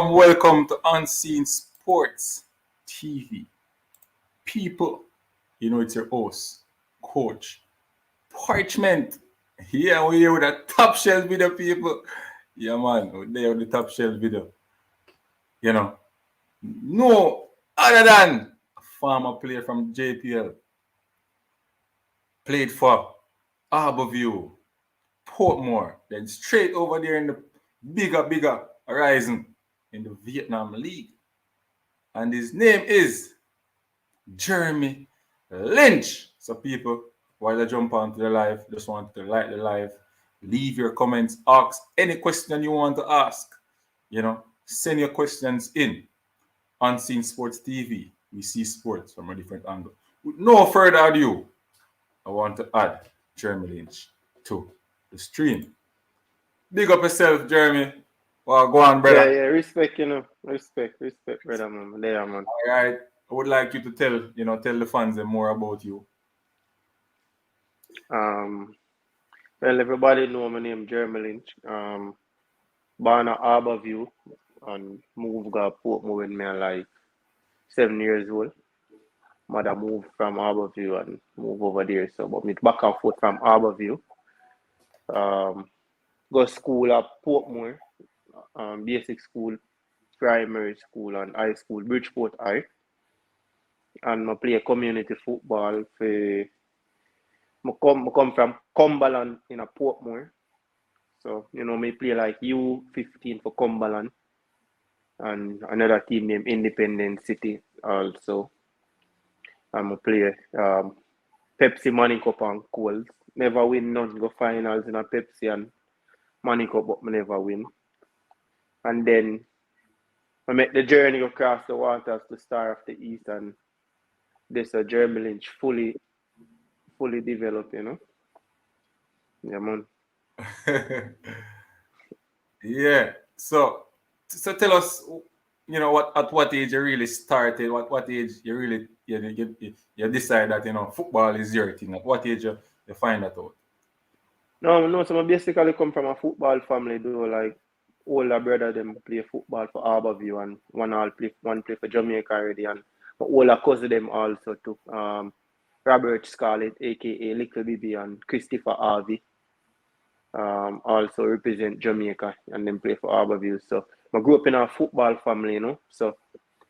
welcome to Unseen Sports TV. People, you know it's your host, Coach Parchment. Yeah, we're here with a top shelf video, people. Yeah, man, we're there with the top shelf video. You know, no other than a former player from JPL. Played for Harborview, Portmore, then straight over there in the bigger horizon in the Vietnam League. And his name is Jermie Lynch. So people, while I jump onto the live, just want to like the live, leave your comments, ask any question you want to ask. You know, send your questions in. Unseen Sports TV. We see sports from a different angle. With no further ado, I want to add Jermie Lynch to the stream. Big up yourself, Jermie. Well, go on, brother. Yeah, respect, respect, brother, man. There, man. All right. I would like you to tell the fans more about you. Well, everybody know my name, Jermie Lynch. Born at Harborview and moved to Portmore when me like 7 years old. Mother moved from Harborview and moved over there. So, but me back and forth from Harborview. Go school at Portmore, basic school, primary school, and high school, Bridgeport High. And I play community football for. I come from Cumberland in a Portmore. So, me play like U15 for Cumberland and another team named Independent City also. I'm a player Pepsi Money Cup and Coles. Never win none, go finals in a Pepsi and Money Cup, but I never win. And then I make the journey across the waters to Star of the East, and this a Jermie Lynch fully developed, Yeah, man. Yeah. So tell us, at what age you really started? What age you really you decide that football is your thing? At what age you find that out? No. So I basically come from a football family. Though, like older brother them play football for Harborview, and one play for Jamaica already, and my older cousin them also took Robert Scarlett, aka Little Bibi, and Christopher Harvey. Also represent Jamaica and then play for Harborview. So I grew up in a football family, So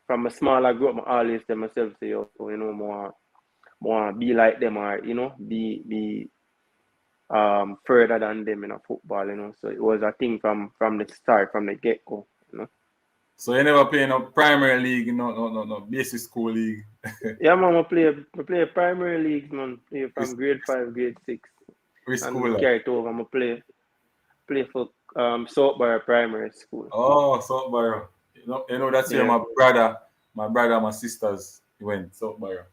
from a small I grew up, I always tell myself, say, more be like them, or be further than them in a football, So it was a thing from the start, from the get go, So you never play no primary league, no basic school league. Yeah, man, I play primary leagues, man. Play from grade 5, grade 6. Which And school? carry it over. I play for Southborough Primary School. Oh, Southborough. That's where my brother and my sisters went, Southborough.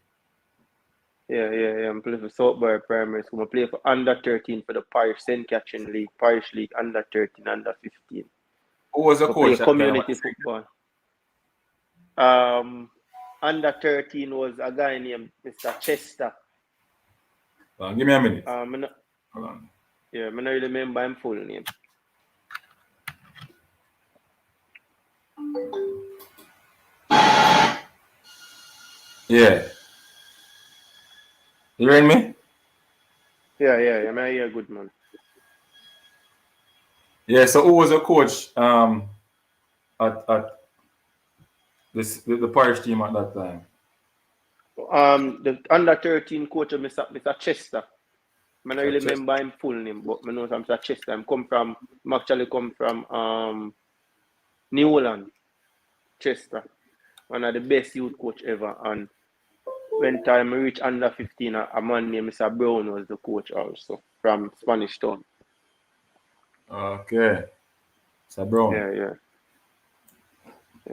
Yeah. I play for Southborough Primary School. I play for under 13 for the Parish St. Catherine League, Parish League under 13, under 15. Who was the coach? Play community football. Under 13 was a guy named Mr. Chester. Give me a minute. Hold on. Yeah, I don't really remember his full name. Yeah. You hearing me? Yeah. I hear good, man. Yeah, so who was the coach at the parish team at that time? The under 13 coach of Mr. Chester. I don't really remember his full name, but I know Mr. Chester. I actually come from New Holland, Chester. One of the best youth coach ever. And when time I reached under 15, a man named Mr. Brown was the coach also from Spanish Town. Okay. Mr. Brown. Yeah.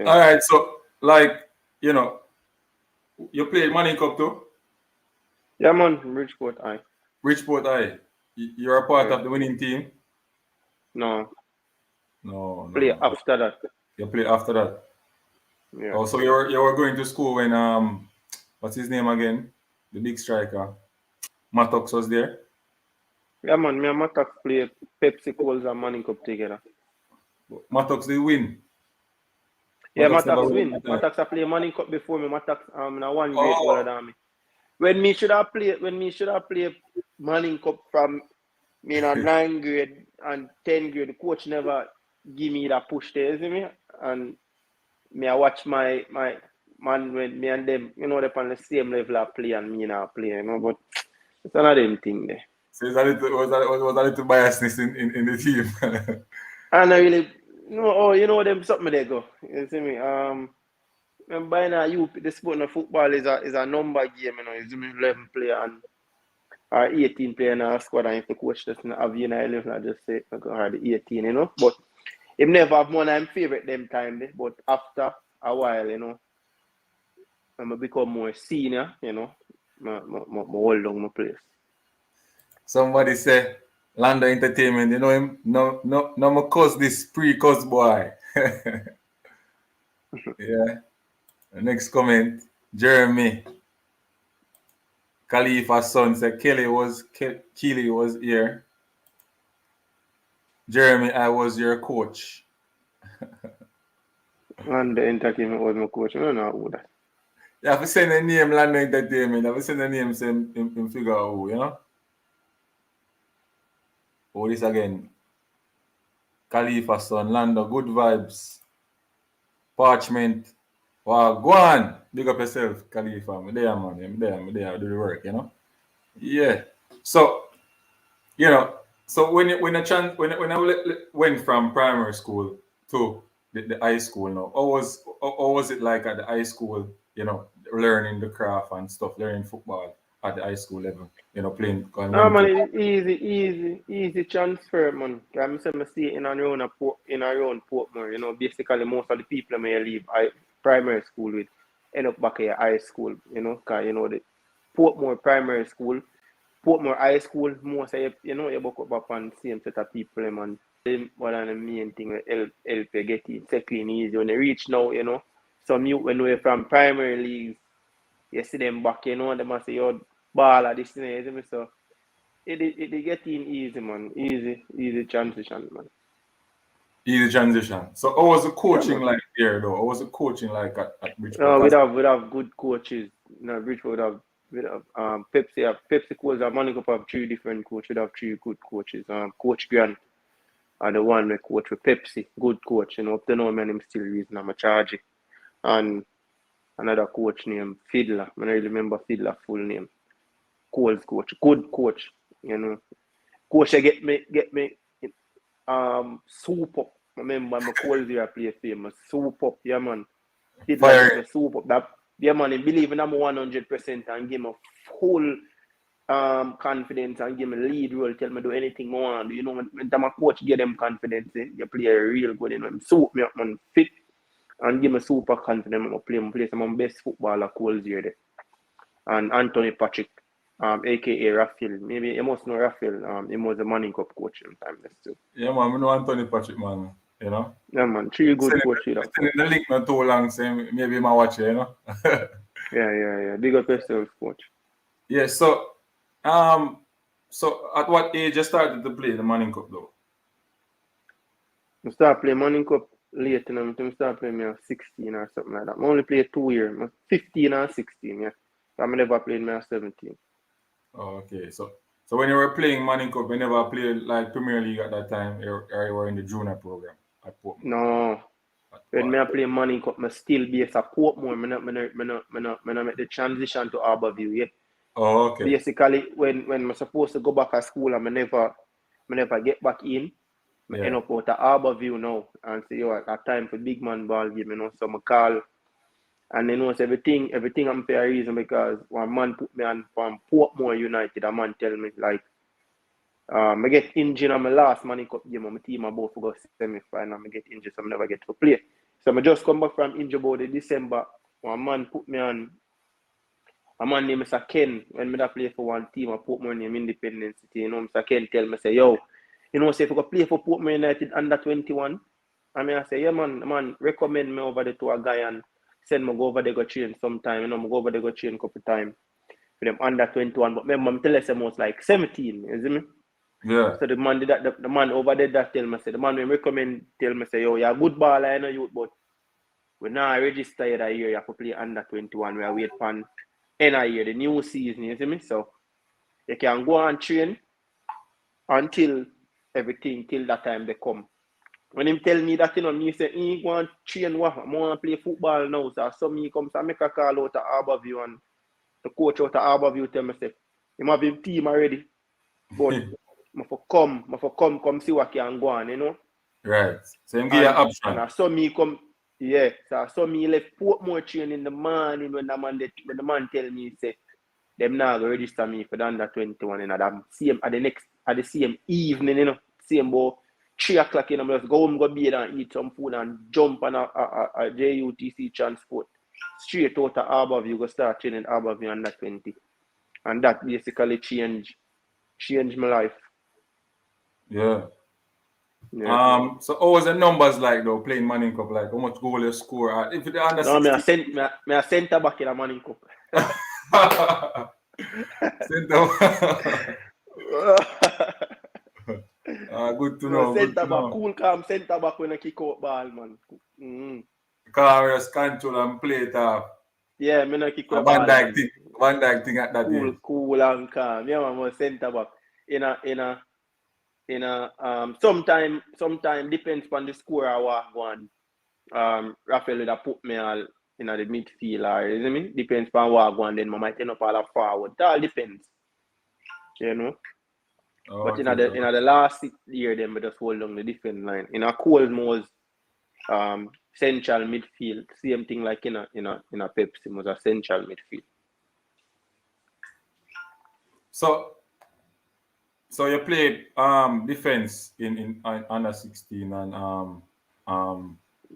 All right, so you played Money Cup too? Yeah, man, Bridgeport High. Bridgeport High. You're a part of the winning team? No. Play after that. You play after that? Yeah. Oh, so you were going to school when what's his name again? The big striker. Mattox was there? Yeah, man, me and Mattox play Pepsi, Coles and Money Cup together. Mattox did win? Yeah, Matax never Matax win win. that time. Matax a play Manning Cup before me. Matax in a 1 grade older Oh, than me. When me should have played Manning Cup from me in a 9 grade and 10 grade, the coach never give me that push there, you see me? And me I watch my man when me and them, they're on the same level of play and me not play, but it's another them thing there. so it's was a little biasness in the team. And I really them something they go. You see me? And by now the sport of football is a number game, you see me 11 player and or 18 player in our squad, and if the coach doesn't have 11, I just say I go hard the 18, But him never have one of him favorite them time there. But after a while, when I become more senior, I hold on my place. Somebody say Lando Entertainment, you know him? No, my cuz this pre-cuz boy. Yeah. The next comment, Jeremy. Khalifa's son said Kelly was here. Jeremy, I was your coach. And the entertainment was my coach. I don't know who that. You have to send a name, Lando Entertainment. You have to send a name, so him figure out who, Oh, this again. Khalifa's son, Lando, good vibes. Parchment. Wow, go on. Big up yourself, Khalifa. I'm there, man. I'm there. I do the work, Yeah. So, so when I went from primary school to the high school now, how was it like at the high school, learning the craft and stuff, learning football at the high school level, playing going No, running man, to it's easy transfer, man. I'm saying I stay in and around Portmore. Basically most of the people I may leave primary school with end up back at high school, because the Portmore primary school, Portmore high school, most of you book up on the same set of people, man. One of the main thing help you get in second easy when they reach now, some youth when we're from primary leagues, you see them back, them must say your ball at this thing, you see me? So it get in easy, man. Easy transition, man. easy transition. So how was the Yeah, coaching man. like there though? How was the coaching like at Bridgeport? No, we'd 'Cause have good coaches. Bridgeport we'd have Pepsi calls a Manning Cup have three different coaches. We'd have three good coaches. Coach Grant are the one we coach with Pepsi, good coach. Up to now, man, him still reason I'm a charge. And another coach named Fiddler. I don't really remember Fiddler full name. Cole's coach, good coach. Coach get me soup up. I remember my Cole's here play famous. Soup up, yeah man. Fiddler get fire me soup up. That yeah man, he believe in I'm 100% and give me full confidence and give me lead role, tell me do anything I want. When my coach get them confidence, you play real good, him soup me up man fit and give me super confidence. I'm play some of my best footballer Cole's here there. And Anthony Patrick, aka Raphael. Maybe you must know Raphael. He was a Manning Cup coach in time too. Yeah, man, we know Anthony Patrick, man. Yeah, man, three good coaches. Sending the link not too long, so maybe I watch it. Yeah. Big up yourself, coach. Yeah, so at what age you started to play the Manning Cup though? I start playing Manning Cup late, I start playing me at 16 or something like that. I only played 2 years, 15 or 16, yeah. I never played me at 17. Oh, okay. So when you were playing Manning Cup, you never played like Premier League at that time, or you were in the junior program at Portmore? No. When I play Manning Cup, I still base at Portmore. I make the transition to Harborview, yeah. Oh, okay. Basically, when I'm supposed to go back to school and I never get back in, I end up out at Harborview now and say, at time for big man ball game, so I call. And so everything I'm for a reason because one man put me on from Portmore United, a man tell me like, I get injured on my last Manning Cup game, my team about to go semi-final, I get injured, so I never get to play. So I just come back from injury about the December, one man put me on. A man named Mr. Ken, when I play for one team, I Portmore name Independence City, Mr. Ken tell me, say, yo, say if I go play for Portmore United under 21, I say, yeah, man, recommend me over there to a guy and send me go over there go train sometime, I go over there go train a couple times for them under 21. But remember, I'm telling you, I was like 17, you see me? Yeah. So the man did that, the man over there that tell me, say, the man will recommend, tell me, say, yo, you're a good baller, youth, but We now register yet a year, you have to play under 21. We are wait for end of year, the new season, you see me? So you can go and train until everything, till that time they come. When him tell me that, me say, he go and train what? I want to play football now. So me come, so I make a call out to Harborview, and the coach out of Harborview tell me, say, him have his team already. But I for come see what can go on, Right. So him give you an option. And I saw me come, yeah. So I saw me left Portmore train in the morning when the man tell me, say, them now go register me for the under 21 and at the same evening, same about 3 o'clock, I'm just go home, go bathe and eat some food and jump on a JUTC transport straight out of Harborview, go start training Harborview under 20. And that basically changed my life. Yeah. So how was the numbers like though playing Manning Cup? Like how much goal you score? If the under 16... me a centre back in a Manning Cup. Good to know. Centre back, cool, calm centre back when I kick out ball, man. Just control and play it off. Yeah, me not kick out ball. Van Dijk thing at that age. Cool and calm. Yeah, man, centre back. Sometime depends on the score I walk on. Raphael would have put me all in the midfield, or you know me? Depends on what I go and then I might turn up all the forward. That all depends. But in the last year, then we just hold on the defense line. In a Colemore's central midfield, same thing like in a Pepsi, was a central midfield. So you played defense in under 16 and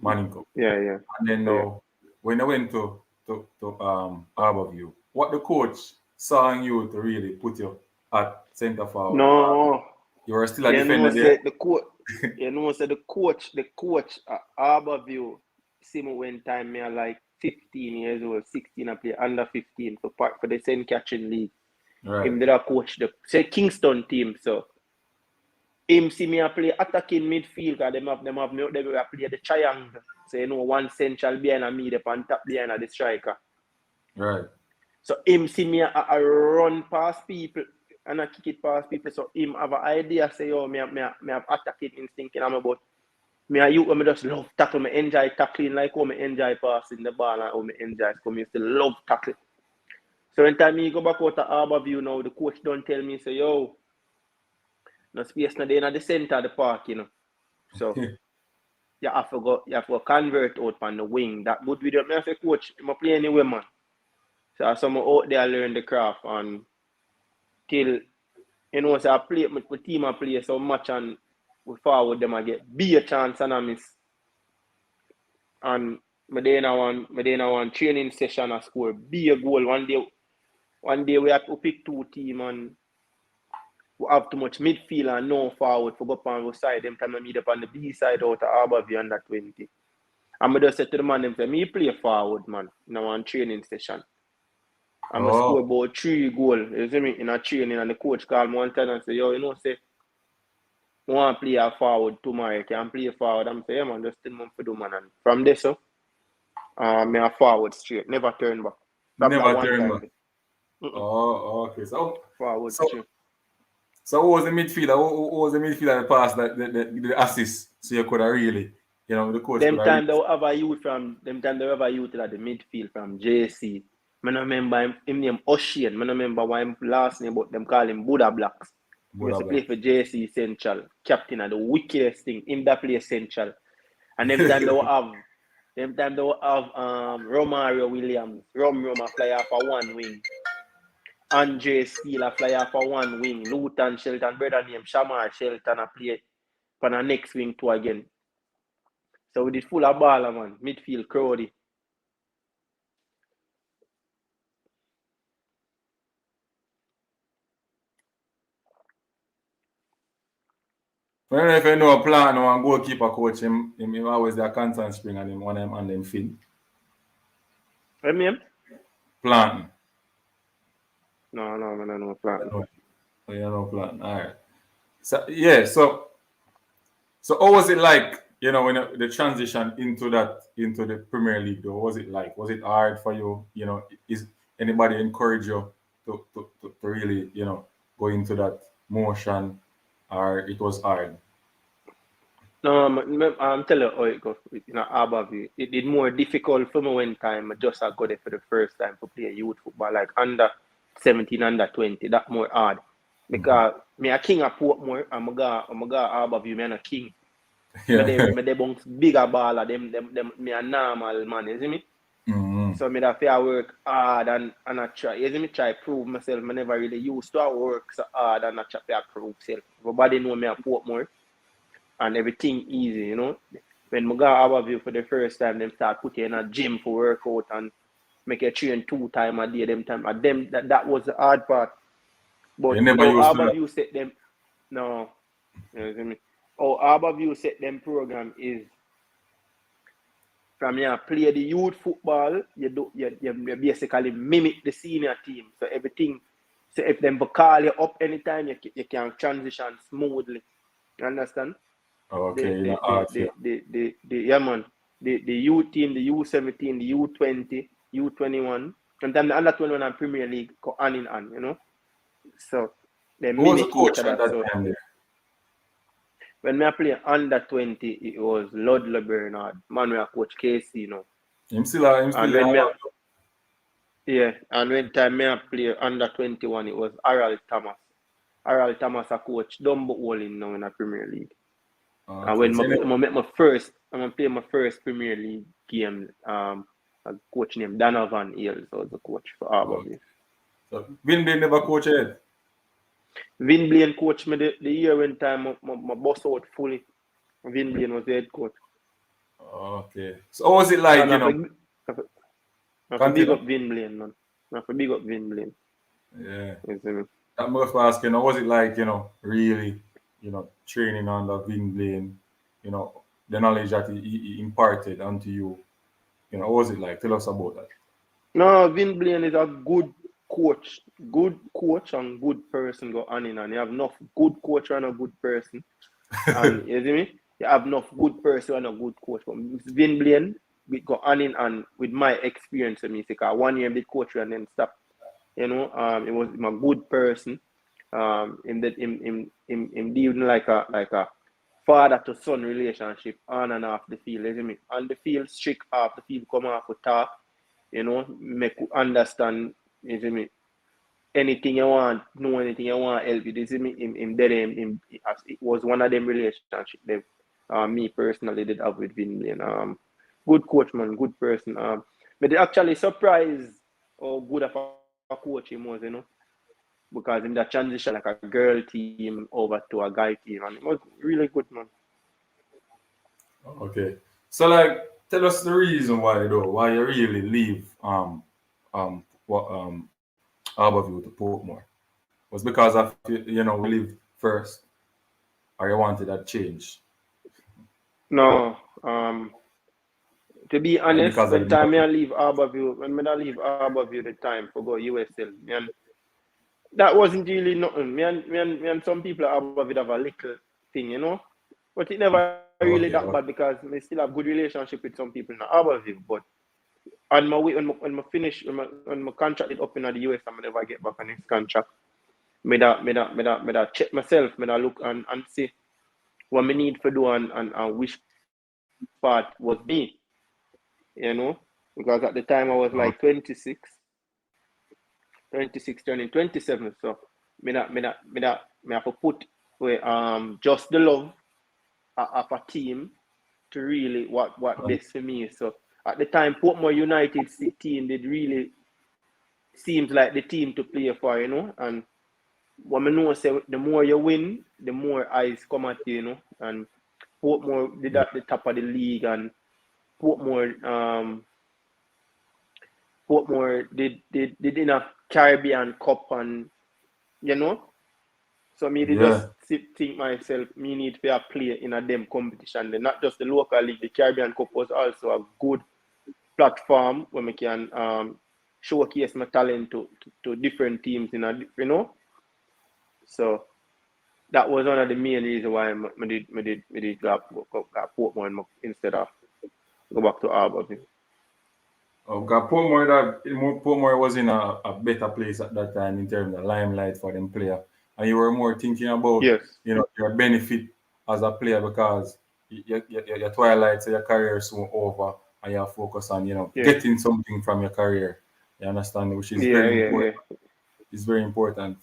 Manning Cup. Yeah. And then when I went to Harborview, what the coach saw in you to really put you at centre forward? No. You were still a defender there? The coach at Harborview, see me when time me like 15 years old, 16, I play under 15 for the St. Catherine League. Right. Him did a coach the Kingston team, so him see me play attacking midfield because they play the triangle. So one central behind and me the on top behind the striker. Right. So him see me a run past people and I kick it past people. So him have an idea, say, me have attacking instinct in me, but me just love tackle. Me enjoy tackling like how me enjoy passing the ball and how me enjoy coming. Still love tackling. So when time me go back out to Harborview now, the coach don't tell me, say, yo, no space now in the center of the park, So you have to go convert out on the wing. That good video. Me say, coach, I'm play anyway, man. So I some out there learn the craft and till so I play my team I play so much and we forward them I get be a chance and I miss. And me then I want training session I score be a goal one day we have to pick 2 teams and we have too much midfield and no forward for go up on the side. Them time I meet up on the B side out of Harborview under 20. And I just said to the man, them say, me play forward, man, in one training session. And I score about 3 goals, you see me, in a training. And the coach called me one time and say, yo, say, I want to play a forward tomorrow. You can play forward. I'm saying, yeah, man, just tell me for do, man. And from there, so, me a forward straight, never turn back. Never turn back. Oh, okay. So forward straight. So who was the midfielder? Who was the midfielder that passed the assist? So you could have really, the coach. Them time they have a youth at the midfield from JC. I remember him name Ocean. I remember why him last name, but them call him Buddha Blacks. He used to play for JC Central, captain of the wickedest thing. In that play Central. And them time they will have Romario Williams. Roma fly off for 1 wing. Andre Steele a fly off for 1 wing. Luton Shelton, brother named Shamar Shelton a play for the next wing 2 again. So we did full of baller, man. Midfield crowdy. I don't know if you know a plan or a goalkeeper coach, him always there constant spring and him on them field. What mean? Plan. No, I don't know plan. No, you know plan. All right. So yeah, so how was it like you know, when the transition into the Premier League, though, was it like? Was it hard for you? You know, is anybody encourage you to really, you know, go into that motion, or it was hard? No, I'm telling you how it goes. You know, Abbeville. It did more difficult for me when time I just I got there for the first time to play youth football, like under 17, under 20. That more hard. Because me a king of Portmore, I'm a Abbeville, me a king. Yeah. Me they bounce bigger baller, them me a normal man, you see me? Mm-hmm. So me that feel work hard and I try, you see me try prove myself. I never really used to work so hard and I try to prove myself. Everybody know me a Portmore and everything easy, you know. When I got Abbeville for the first time, them start putting in a gym for workout and make you train 2 times a day, them time. And them that was the hard part. You But never oh used to that. Abbeville set them no, you see me? Oh Abbeville set them program is from you play the youth football, you basically mimic the senior team. So everything, so if them call you up anytime, you can transition smoothly. You understand? Okay, you know, art, yeah. Yeah man, the youth team, the U17, the U20, U21, and then the under 21 and Premier League go hand in hand, you know. So they Who was the mimic each coach at other. that So time there? when I play under 20, it was Ludlow Bernard, man, we are coach Casey, you know. Him still And there. when yeah, and when time I play under 21, it was Harold Thomas. Harold Thomas a coach Dumbo Olin now in the Premier League. And Okay, when so you know, I'm gonna play my first Premier League game, a coach named Donovan Hales was the coach for okay. Abbeville. So Vin never coach it. Vin Blaine coached me the year when time my boss out fully. Vin Blaine was the head coach. Okay. So how was it So like, I you know? have to big Continue. up Vin Blaine, man. I have to big up Vin Blaine. Yeah. You see me? That must ask, you know, was it like, you know, really, you know, training under Vin Blaine, you know, the knowledge that he imparted onto you, you know, what was it like? Tell us about that. No, Vin Blaine is a good coach. Good coach and good person go on in and you have enough good coach and a good person. And you see me? You have enough good person and a good coach. But Vin Blaine, we go on in and with my experience with me, because 1 year big coach and then stop. You know, it was him a good person. In dealing like a father to son relationship on and off the field. You see me? On the field, strict off the field, come off with talk. You know, make you understand. You see me? Anything you want, know anything you want, help you. You see me? It was one of them relationships that me personally did have with Vin Blaine. Good coach, man, good person. But they actually surprised how good of a coach he was, you know, because in that transition like a girl team over to a guy team, and it was really good, man. Okay. So like tell us the reason why though, why you really leave what Harborview to Portmore. Was because of you know, we live first or you wanted that change? No, to be Or honest, because of when the time money? I leave Harborview, when I leave Harborview the time for go USL, man, that wasn't really nothing. Me and some people at Harborview have a little thing, you know. But it never really that Okay, bad okay. because I still have good relationship with some people in Harborview. But on my way when I finish when my contract is up in the US and I never get back on this contract, me that check myself, me that look and see what me need for do and which part was me, you know, because at the time I was like Okay. 26 turning 27, so me have to put where just the love of a team to really what best for me. So at the time, Portmore United team did really seems like the team to play for, you know, and what I know say the more you win, the more eyes come at you, you know, and Portmore did Yeah. at the top of the league and Portmore Portmore did in a Caribbean Cup and you know. So me they just Yeah. think myself me need to be a player in a them competition. Then not just the local league, the Caribbean Cup was also a good platform where we can showcase my talent to different teams in a you know. So that was one of the main reasons why I did got Portmore instead of go back to Harbourview. Oh, because Portmore was in a better place at that time in terms of limelight for them player, and you were more thinking about Yes. your benefit as a player because your twilight, so your career is soon over, and you focus on Yeah. getting something from your career. You understand, which is Yeah, very yeah, important. yeah. It's very important.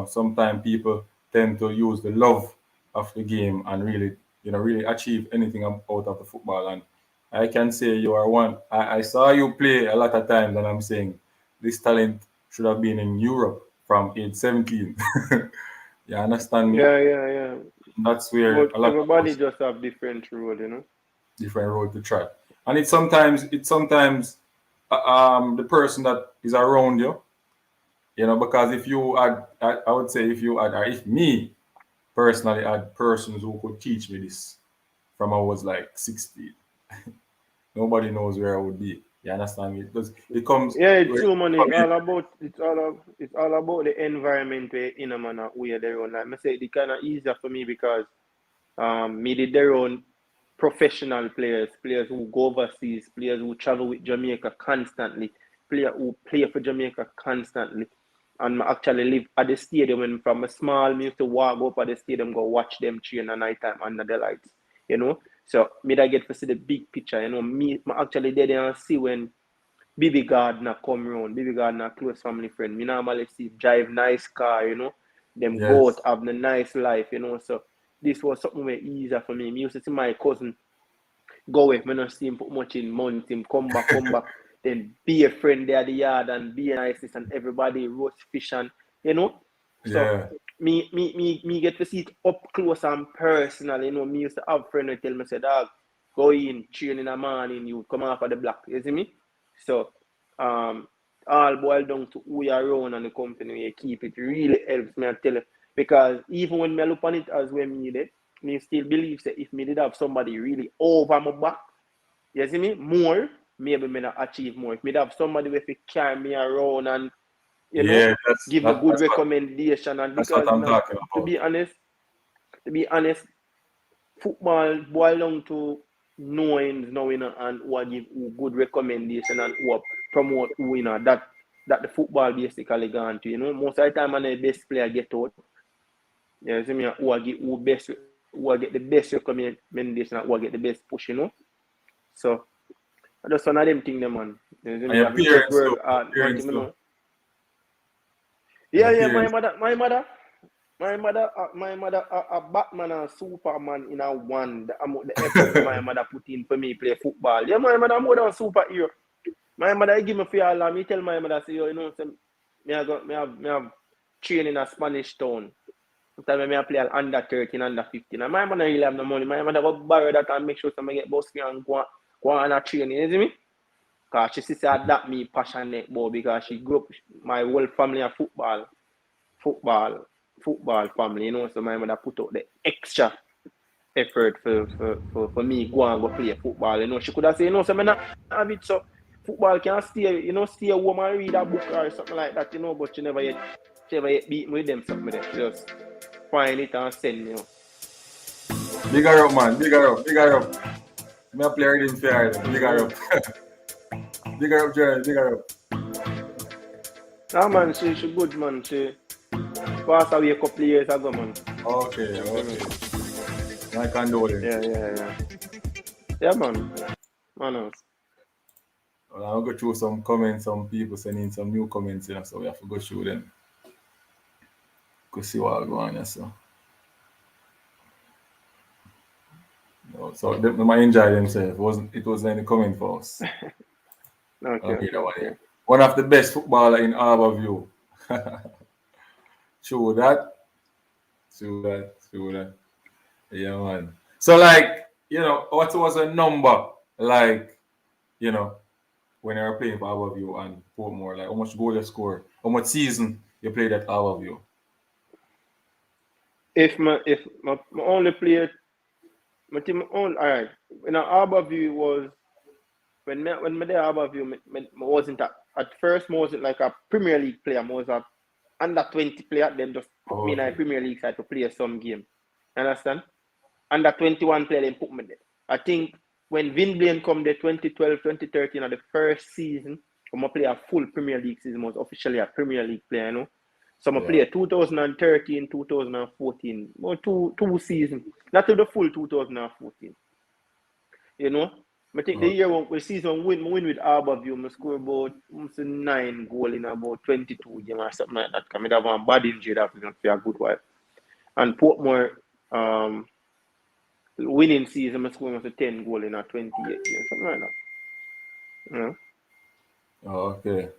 Sometimes people tend to use the love of the game and really achieve anything out of the football. And I can say you are one. I saw you play a lot of times, and I'm saying this talent should have been in Europe from age 17. You understand me? Yeah, yeah, yeah. That's where But a lot of everybody us just have different role. different road to try. And it's sometimes the person that is around you. Because if you had, I would say if you had, or if me personally had persons who could teach me this from I was like 16, nobody knows where I would be. You understand me? Because it comes Yeah, it's where true, man. It's all about the environment where in a man where they run. Like I say, it kind of easier for me because me did their own professional players who go overseas, players who travel with Jamaica constantly, player who play for Jamaica constantly. And I actually live at the stadium and from a small me used to walk up at the stadium, go watch them train at night time under the lights. So me that get to see the big picture, me I actually there and see when Bibi Gardner come round. Bibi Gardner close family friend. Me normally see drive nice car. Them go out yes, have the nice life. So this was something very easier for me. Me used to see my cousin go away. Me not see him put much in month. Him come back. Then be a friend there at the yard and be a niceness and everybody roast fish and. So yeah, me get to see it up close and personal. Me used to have friend who tell me say, dog, go in, train in the morning, you come off of the block. You see me? So um all boil down to who you around and the company you keep. It really helps me, I tell you. Because even when me look on it as when me did, me still believe that if me did have somebody really over my back, you see me, more, maybe me not achieve more. If me have somebody with carry me around and you know, yeah. That's give me that, good that's what recommendation and that's what because I'm talking to about. be honest, to be honest, football boil down to knowing and who give who good recommendation and who promote who that the football basically gone to. Most of the time when the best player get out, you see me who get the best recommendation and who get the best push. So that's one of them thing them man. You see And me, you your have to just parents too. work Your hard. One thing parents you too. know. And Yeah, your yeah, my parents. mother, my mother, my mother, a Batman and Superman in a one. The effort my mother put in for me play football. Yeah, my mother more than superhero. My mother give me for all. Me tell my mother say, say me have train in a Spanish town. Sometimes I play under 13, under 15. And my mother really have no money. My mother go borrow that and make sure I get bus fare and go on a training. You see me? Because she said that me passionate about because she grew up, my whole family are football, football family. So my mother put out the extra effort for me go and go play football. She could have said, so I not have it. So football can stay home and read a book or something like that. But she never yet beat me with them something there. Just find it and send. Bigger up, man. Bigger up. Bigger up. Me a play rhythm fair. Bigger Mm-hmm. up. Bigger up, Jerry. Bigger up. Nah, man, she good, man. She passed away a couple of years ago, man. Okay, You see me? okay. My condolence. Yeah, yeah, yeah. Yeah, man. Man, Well, I'll go through some comments, some people sending some new comments here, so we have to go through them. Go see what going on here, so. So they might enjoy themselves. It wasn't any comment for us. okay, I'll read okay, that one okay. here. One of the best footballer in Harbourview. True that. True that. True that. Yeah, man. So like, what was a number like, you know, when you were playing for Harbourview and Portmore, like how much goal you score, how much season you played at Harbourview? If my only player, my team only all right. When Harbourview was when me there Harbourview, me wasn't at first. I wasn't like a Premier League player. I was a under 20 player, them just put me in a Premier League side to play some game. Understand? Under 21 player, then put me there. I think when Vin Blaine come there 2012, 2013, the first season, I'm play a full Premier League season, was officially a Premier League player, you know. So I'm play 2013, 2014, well, two seasons, not to the full 2014. You know, I think the year when season win with Harbourview, I score about 9 goals in about 22 games or something like that. Because I have one bad injury that for a good while. And Portmore winning season, I score 10 goals in a 28 games, something like that. You know? Okay.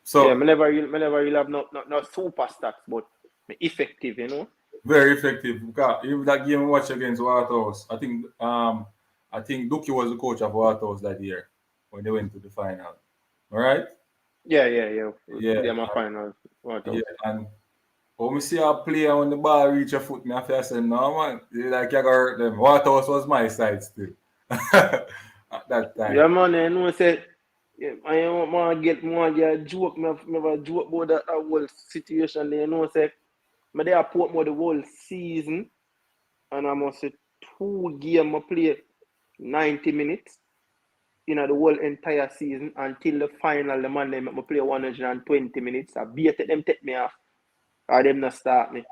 So yeah, I never really have no super stats, but effective, you know. Very effective. Because even that game we watched against Waterhouse, I think Duki was the coach of Waterhouse that year when they went to the final. All right? Yeah. Yeah. My final. Yeah, and when we see a player when the ball reach a foot, me have to say, no man, like you gotta hurt them. Waterhouse was my side still. At that time. Yeah, man, I know say I don't want to get a joke. Me have a joke about that whole situation. You know, say me there Portmore the whole season, and I must say 2 games I play 90 minutes in the whole entire season until the final. The man they make me play 120 minutes. I beat them, take me off, or them not start me.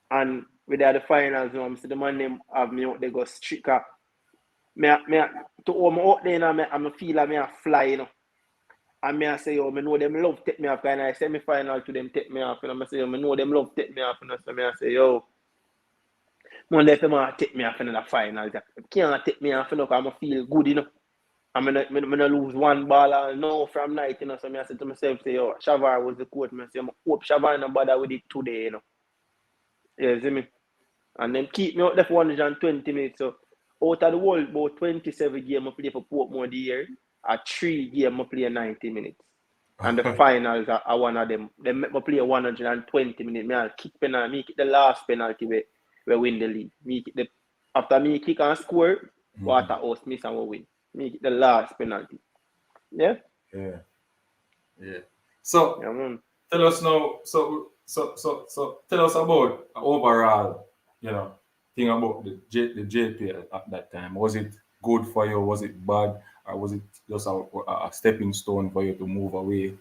And with the finals, you know, the man them have me out. They go strict up. Me to home out there, I'm feel like I fly, you know. And I say, I know them love take me off. And I semi-final to them take me off. And I say, I know them love take me off. And I say, one day if take me off in the final, can't take me off, you know, because I feel good, you know. I'm gonna lose one ball and no from night, you know. So I said to myself, say, Shavar was the coach. I say, I hope Shavar no bother with it today, you know. You see me? And then keep me out there for 120 minutes. So out of the world, about 27 games I play for Portmore the year. 3 games I play 90 minutes. And the finals are one of them. They make me play 120 minutes. I'll kick penalty. Me kick the last penalty where win the league. After me kick and score, Waterhouse miss and we win. Me kick the last penalty. Yeah? Yeah. So tell us now, so tell us about overall, you know, thing about the JPL at that time. Was it good for you? Was it bad? Or was it just a stepping stone for you to move away?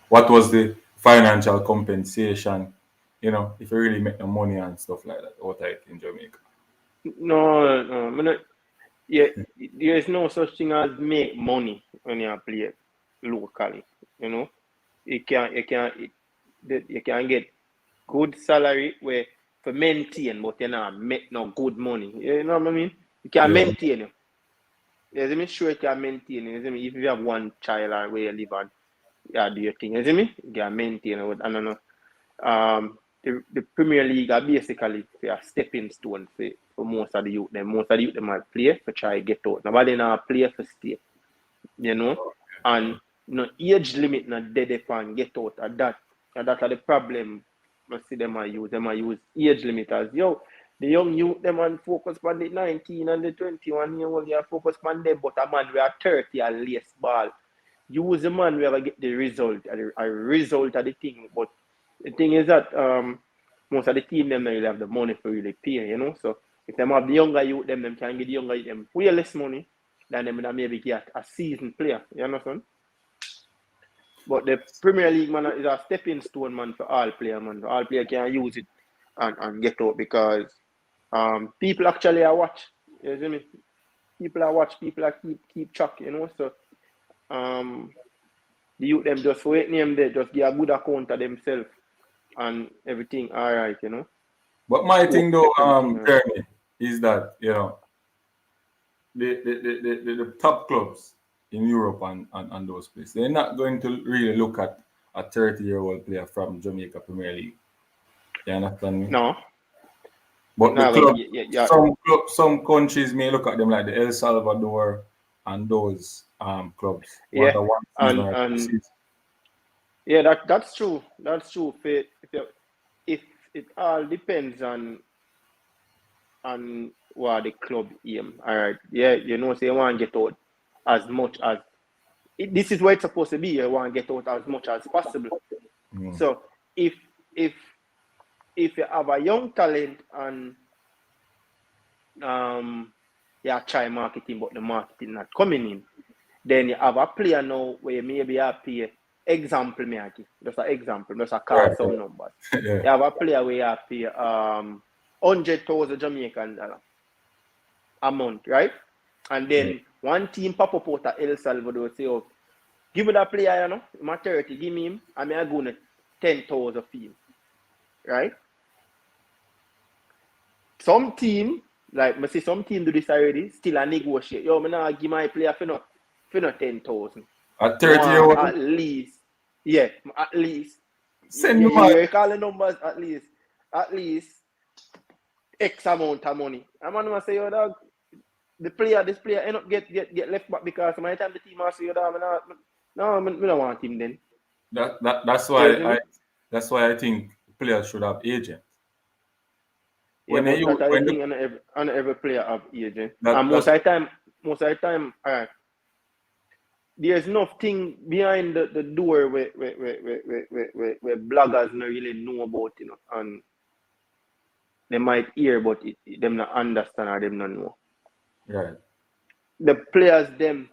What was the financial compensation? You know, if you really make the money and stuff like that out in Jamaica. No. Yeah, there is no such thing as make money when you play locally. You know, you can get good salary where for maintain, but you not make no good money. You know what I mean? You can maintain it. You see me? Sure, you can maintain it. You see me? If you have one child or where you live and do your thing, you see me? You can maintain it. I don't know. The Premier League are basically a stepping stone for most of the youth. Most of the youth might play for try to get out. Nobody now play for stay. You know? And age limit not dead upon get out of that. And that's the problem I see them use age limit as the young youth them and focus on the 19 and the 21 year old, you focus on them, but a man we are 30 and less ball. Use the man we ever get the result, a result of the thing. But the thing is that most of the team them really have the money for really pay, you know. So if them have the younger youth, them can get the younger youth them way less money than them that maybe get a seasoned player. You understand? But the Premier League man is a stepping stone man for all player man. All player can use it and get out because people actually are watch. You see me? People are watch. People are keep track. You know. So the youth them just wait name there, just get a good account of themselves and everything. All right, you know. But my thing though, Jermie, is that you know the top clubs in Europe and those places, they're not going to really look at a 30-year-old player from Jamaica Premier League. You understand me? No. But the club, some countries may look at them like the El Salvador and those clubs. Yeah, that's true. That's true. If it all depends on what the club aim. All right. Yeah, you know, say you want to get out as much as this is where it's supposed to be. You want to get out as much as possible. So if you have a young talent and you try marketing, but the marketing not coming in, then you have a player now where maybe you pay example me give. Just an example, just a call some numbers. Yeah. You have a player where you pay 100,000 Jamaican dollar a month, right? And then one team pop up out of El Salvador say, oh, give me that player, you know, my 30, give me him, and me I go to 10,000 fee, right? Some team, like I say, some team do this already, still a negotiate. Yo, me nah give my player for no 10,000. At 30 years old? At least, yeah, at least. Send you call the numbers at least X amount of money. And man say, yo, dog, this player end up get left back because my time the team I say, yo, dog, me don't want him then. That's why I think players should have agents. Yeah, but that's the thing, and every player have agent. And most of the time, there's nothing behind the door where bloggers don't really know about, you know, and they might hear, but them not understand or them not know. Right. The players, the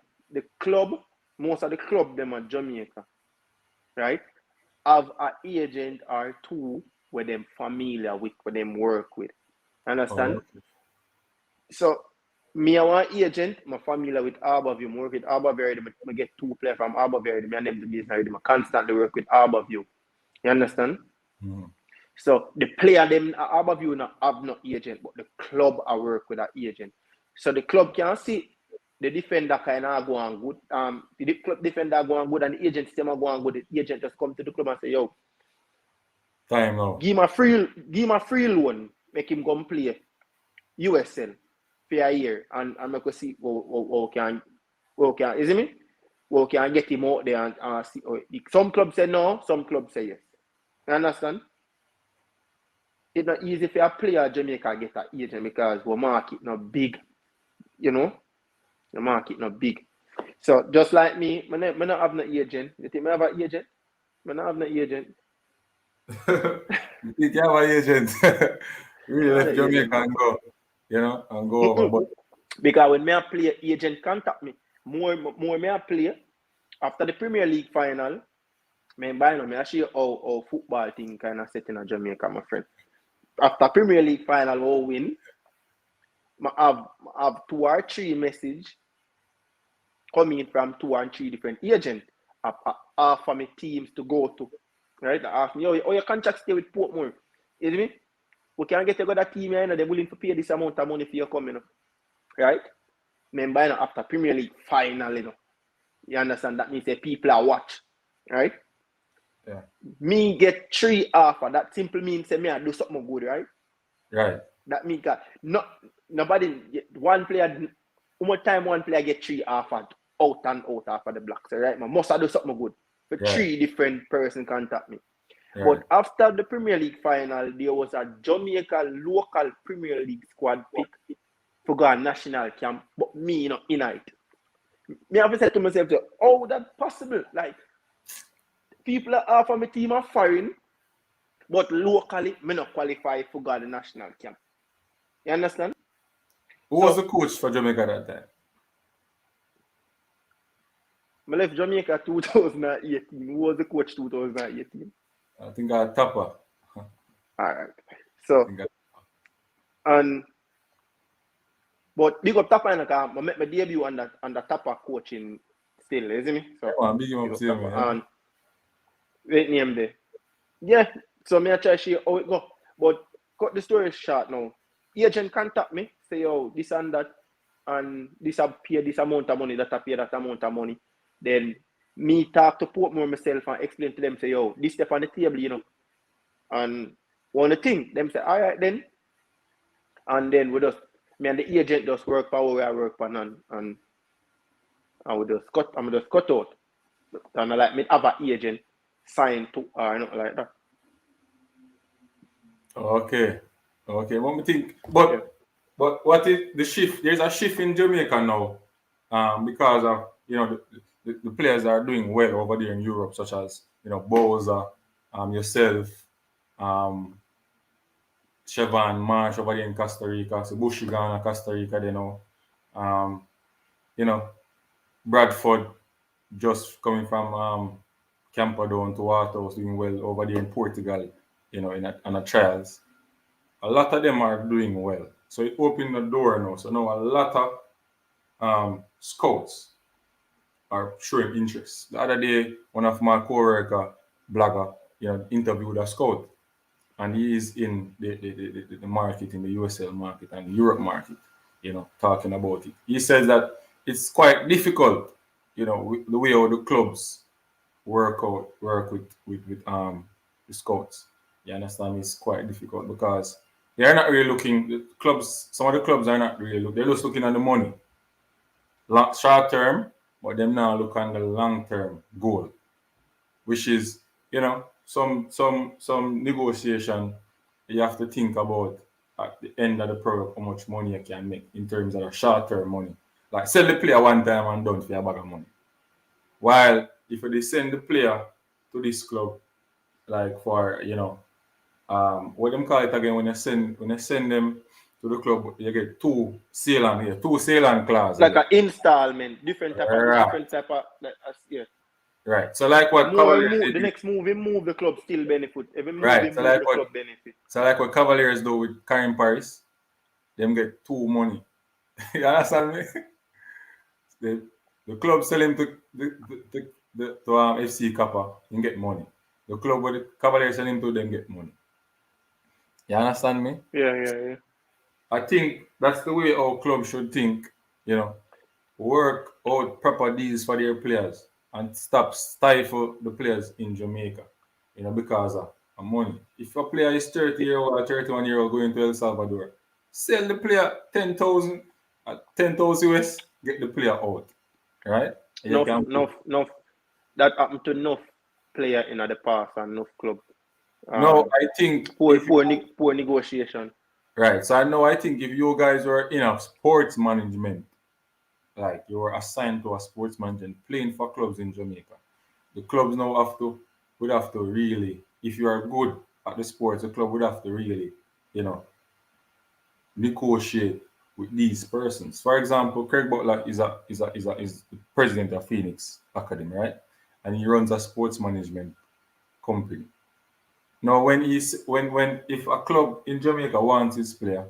club, most of the club, them at Jamaica, right, have an agent or two where them familiar with, where them work with. Understand? Oh, okay. So, me, I want agent, I'm familiar with Harborview, I work with Harborview, I get 2 players from Harborview, I name the business, I constantly work with Harborview. You understand? Mm-hmm. So, the player, them at Harborview not have no agent, but the club I work with an agent. So, the club can see the defender kind of go on good. The club defender go on good and the agent system go on good. The agent just come to the club and say, yo, time now. Give him a free loan, make him come play USL for a year and make us see what can is it me? What can get him out there and see. Some clubs say no, some clubs say yes. You understand? It's not easy for a player Jamaica get an agent because our market not big. You know? The market not big. So just like me, I don't have no agent. You think I have an agent? I don't have no agent. You think you have an agent? Really left Jamaica and go, you know, and go over. But because when me a play, agent contact me. More me a play. After the Premier League final, me I show you how football thing kind of set in Jamaica, my friend. After Premier League final, we win. I have 2 or 3 message coming from 2 or 3 different agents. Offer me teams to go to. Right? Ask me, oh, your contract stay with Portmore. You see me? We can get a good team here, they're willing to pay this amount of money for you coming. Right? Remember, after Premier League final, you know. You understand? That means that people are watch. Right? yeah. Me get 3 offer. That simply means that me I do something good, right? Right. That means that nobody, one player get 3 offer out and out after the Blacks, right? Man, must I do something good. But 3 different person contact me. Right. But after the Premier League final, there was a Jamaica local Premier League squad pick for go national camp, but me, you know, in it. Me have said to myself, oh, that's possible. Like, people are offer my team are foreign, but locally, me not qualify for go the national camp. You understand? Who was the coach for Jamaica that time? I left Jamaica 2018. Who was the coach 2018? I think I Tapper. Alright. So, but big up Tapper because I make my debut under Tapper coaching still, isn't it? So, yeah, big up Tapper, and wait name there. Yeah, so me I try to share how it go. But cut the story short now. Agent contact me, say, yo, this and that, and this have pay this amount of money, that have pay that amount of money. Then me talk to Portmore myself and explain to them, say, yo, this stuff on the table, you know. And one of the thing, them say, all right then. And then we just, me and the agent just work for where I work for and we just cut out. And I like me have an agent sign to or nothing like that. Okay. What me think? But what is the shift? There's a shift in Jamaica now, because of, you know, the players are doing well over there in Europe, such as, you know, Bowser yourself, Chevron Marsh over there in Costa Rica, so Bushy Ghana, Costa Rica, they know. Um, you know, Bradford just coming from Camperdown to Waterhouse doing well over there in Portugal, on a trials. A lot of them are doing well. So it opened the door now. So now a lot of scouts are showing interest. The other day, one of my co-worker, blogger, interviewed a scout, and he is in the market, in the USL market and Europe market, talking about it. He says that it's quite difficult, the way how the clubs work with the scouts. You understand? It's quite difficult because they are not really looking. The clubs, some of the clubs are not really looking. They're just looking at the money, short term, but them now look on the long term goal, which is some negotiation you have to think about at the end of the product how much money you can make in terms of short term money. Like sell the player one time and done for a bag of money. While if they send the player to this club, like for what them call it again, when you send them to the club, you get two sailing clause. Like an installment, different Right. type of yeah. Right. So like The what more we Cavaliers move, the did. next move we move, the club still benefit. Every move we Right. move, the club benefit. So like what Cavaliers do with Karim Paris, them get two money. You understand me? The, the club sell him to FC Kappa and get money. The club with the Cavaliers sell him to them get money. You understand me? Yeah. I think that's the way our club should think, work out proper deals for their players and stop stifle the players in Jamaica, because of money. If a player is 30-year-old or 31-year-old going to El Salvador, sell the player 10,000 at 10,000 US, get the player out, right? And you can put. Enough. That happened to enough player in the past and enough club. No, I think Poor negotiation. right. So I think if you guys were in a sports management, like you were assigned to a sports management playing for clubs in Jamaica, the clubs now would have to really, if you are good at the sports, the club would have to really, you know, negotiate with these persons. For example, Craig Butler is the president of Phoenix Academy, right? And he runs a sports management company. Now, when if a club in Jamaica wants his player,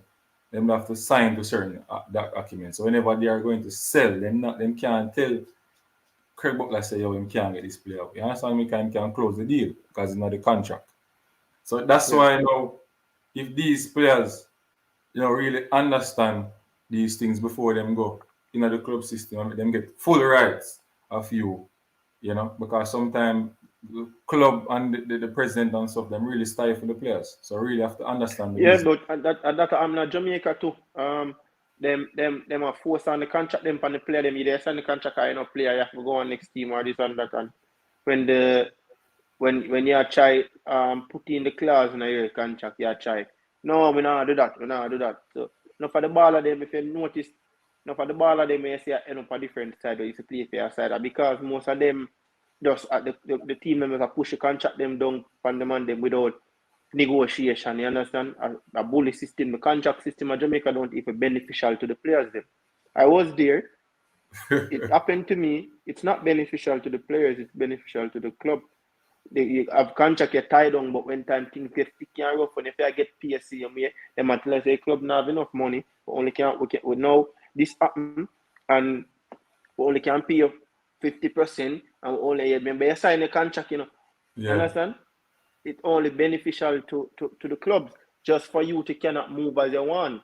them have to sign to certain documents. So whenever they are going to sell, them can't tell Craig Butler say, yo, him can't get this player. You understand me? Can close the deal because it's not the contract. So that's why if these players really understand these things before them go the club system, and them get full rights of because sometimes the club and the president and stuff, them really stifle the players. So really have to understand the Yeah, business. but that I'm not Jamaica too. Them are forced on the contract them on the player them. They sign the contract, player you have to go on next team or this and that. And when you try put in the clause in your contract, you try. No, we not do that. We not do that. So now for the ball of them, if you notice, now for the ball of them, you see end up a different side. You see play for your side because most of them just the team members are push the contract them down on them and them without negotiation. You understand? A bully system, the contract system of Jamaica don't even beneficial to the players. Them. I was there. It happened to me. It's not beneficial to the players. It's beneficial to the club. They have contract you tie down, but when time things get sticky and rough, and if I get PSC, they might tell us the club not have enough money. We now this happen, and we only can pay you 50%, and we only remember you sign a contract. Yeah. Understand? It's only beneficial to the clubs just for you to cannot move as you want.